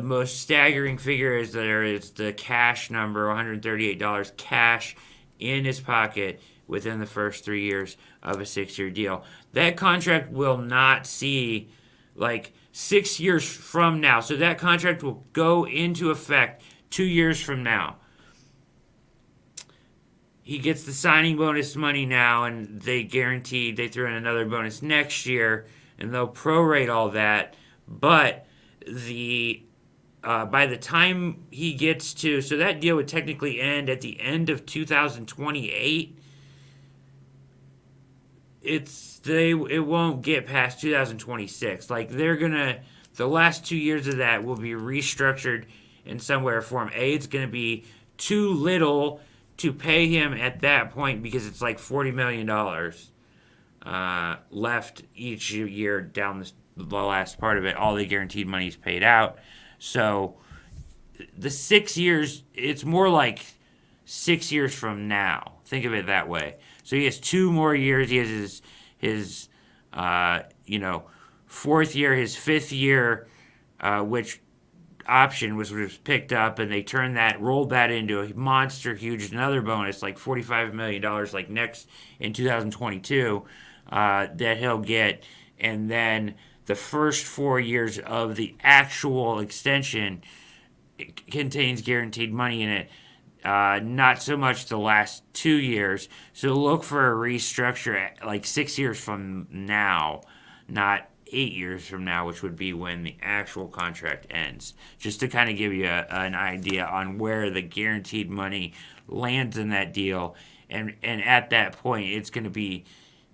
most staggering figure is there is the cash number, $138 cash in his pocket within the first 3 years of a 6-year deal. That contract will not see 6 years from now. So that contract will go into effect 2 years from now. He gets the signing bonus money now, and they throw in another bonus next year, and they'll prorate all that. But by the time he gets to, so that deal would technically end at the end of 2028. It won't get past 2026. The last 2 years of that will be restructured in some way or form. It's going to be too little to pay him at that point because it's like $40 million left each year down the last part of it. All the guaranteed money is paid out. So the 6 years, it's more like 6 years from now. Think of it that way. So he has 2 more years. He has his fourth year, his fifth year, which option was picked up, and they rolled that into a monster huge another bonus, like $45 million, like next in 2022, that he'll get. And then the first 4 years of the actual extension contains guaranteed money in it. not so much the last 2 years. So look for a restructure like 6 years from now, not 8 years from now, which would be when the actual contract ends. Just to kind of give you an idea on where the guaranteed money lands in that deal. And at that point, it's going to be,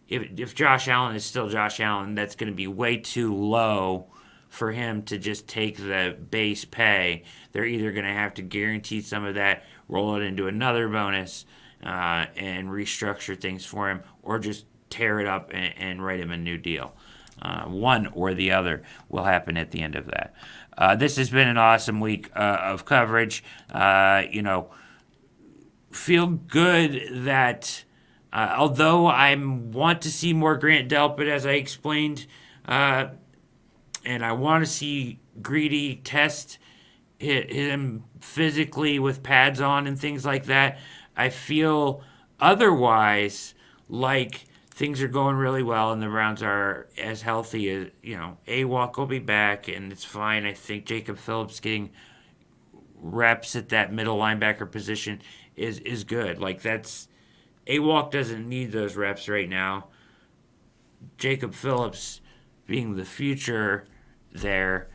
if Josh Allen is still Josh Allen, that's going to be way too low for him to just take the base pay. They're either going to have to guarantee some of that, roll it into another bonus, and restructure things for him, or just tear it up and write him a new deal. One or the other will happen at the end of that. This has been an awesome week of coverage. Feel good that although I want to see more Grant Delpit, as I explained, and I want to see Greedy test him physically with pads on and things like that, I feel otherwise like things are going really well and the Browns are as healthy as, A-Walk will be back and it's fine. I think Jacob Phillips getting reps at that middle linebacker position is good. Like, that's, A-Walk doesn't need those reps right now. Jacob Phillips, being the future there,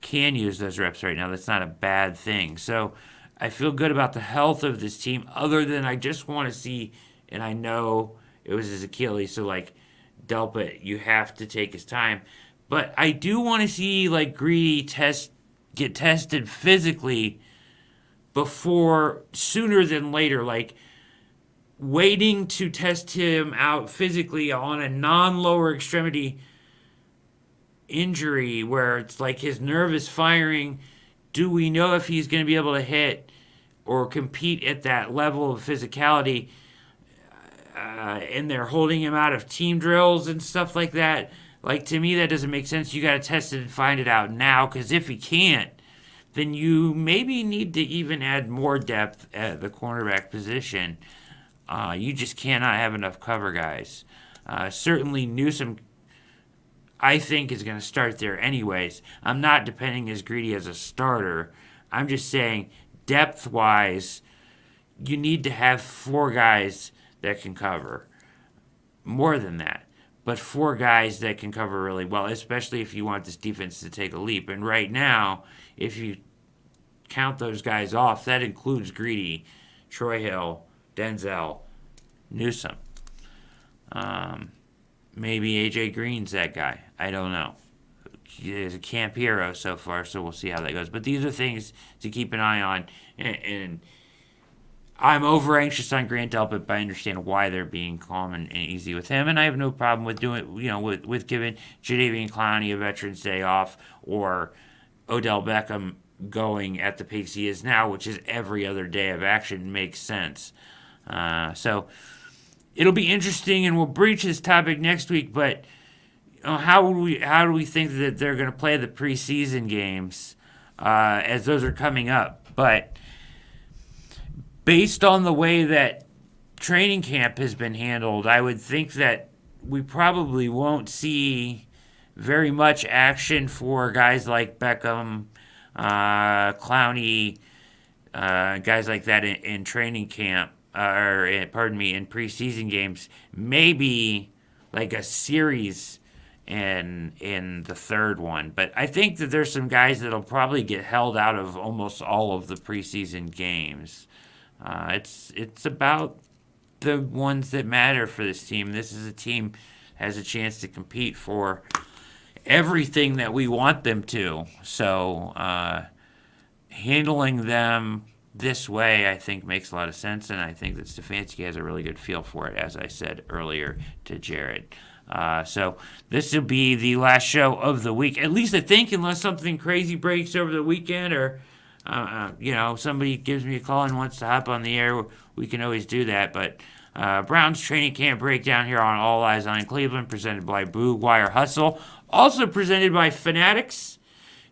can use those reps right now. That's not a bad thing. So I feel good about the health of this team, other than I just want to see, and I know it was his Achilles, so like Delpit, you have to take his time. But I do want to see like Greedy get tested physically sooner than later. Like, waiting to test him out physically on a non-lower extremity injury where it's like his nerve is firing. Do we know if he's going to be able to hit or compete at that level of physicality? And they're holding him out of team drills and stuff like that. Like, to me, that doesn't make sense. You got to test it and find it out now, because if he can't, then you maybe need to even add more depth at the cornerback position. You just cannot have enough cover guys. Certainly Newsome, I think, is going to start there anyways. I'm not depending as Greedy as a starter. I'm just saying, depth-wise, you need to have 4 guys that can cover. More than that. But 4 guys that can cover really well, especially if you want this defense to take a leap. And right now, if you count those guys off, that includes Greedy, Troy Hill, Denzel, Newsome. Maybe A.J. Green's that guy. I don't know. He's a camp hero so far, so we'll see how that goes. But these are things to keep an eye on. And I'm over-anxious on Grant Delpit, but I understand why they're being calm and easy with him. And I have no problem with doing, with giving Jadeveon Clowney a Veterans Day off, or Odell Beckham going at the pace he is now, which is every other day of action, makes sense. So it'll be interesting, and we'll breach this topic next week. But how do we think that they're going to play the preseason games as those are coming up? But based on the way that training camp has been handled, I would think that we probably won't see very much action for guys like Beckham, Clowney, guys like that in training camp, in preseason games. Maybe like a series in the third one. But I think that there's some guys that'll probably get held out of almost all of the preseason games. It's about the ones that matter for this team. This is a team that has a chance to compete for everything that we want them to. So handling them this way, I think, makes a lot of sense, and I think that Stefanski has a really good feel for it, as I said earlier to Jared. So this will be the last show of the week, at least I think, unless something crazy breaks over the weekend, or somebody gives me a call and wants to hop on the air. We can always do that. But Browns training camp breakdown here on All Eyes on Cleveland, presented by Blue Wire Hustle, also presented by Fanatics.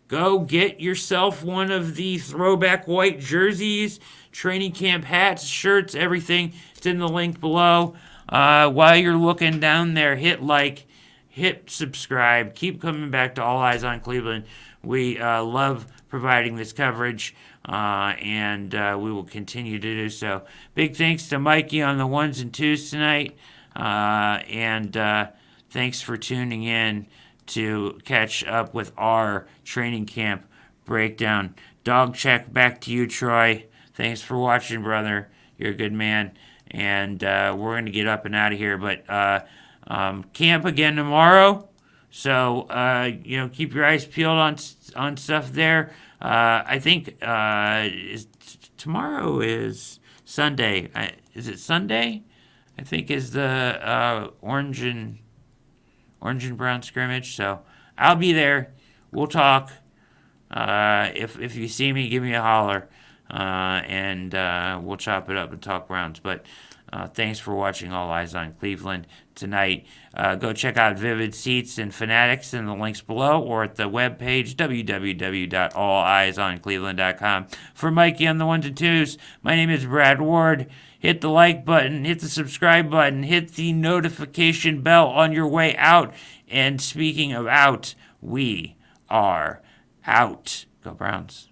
Go get yourself one of the throwback white jerseys, training camp hats, shirts, everything. It's in the link below. While you're looking down there, hit like, hit subscribe. Keep coming back to All Eyes on Cleveland. We love providing this coverage, and we will continue to do so. Big thanks to Mikey on the ones and twos tonight, and thanks for tuning in to catch up with our training camp breakdown. Dog check back to you, Troy. Thanks for watching, brother. You're a good man. And we're going to get up and out of here. But camp again tomorrow. So, keep your eyes peeled on stuff there. I think tomorrow is Sunday. Is it Sunday? I think is the orange and brown scrimmage. So I'll be there. We'll talk. If you see me, give me a holler, and we'll chop it up and talk Browns. But thanks for watching All Eyes on Cleveland tonight. Go check out Vivid Seats and Fanatics in the links below, or at the webpage www.alleyesOnCleveland.com. For Mikey on the ones and twos, my name is Brad Ward. Hit the like button, hit the subscribe button, hit the notification bell on your way out. And speaking of out, we are out. Go Browns.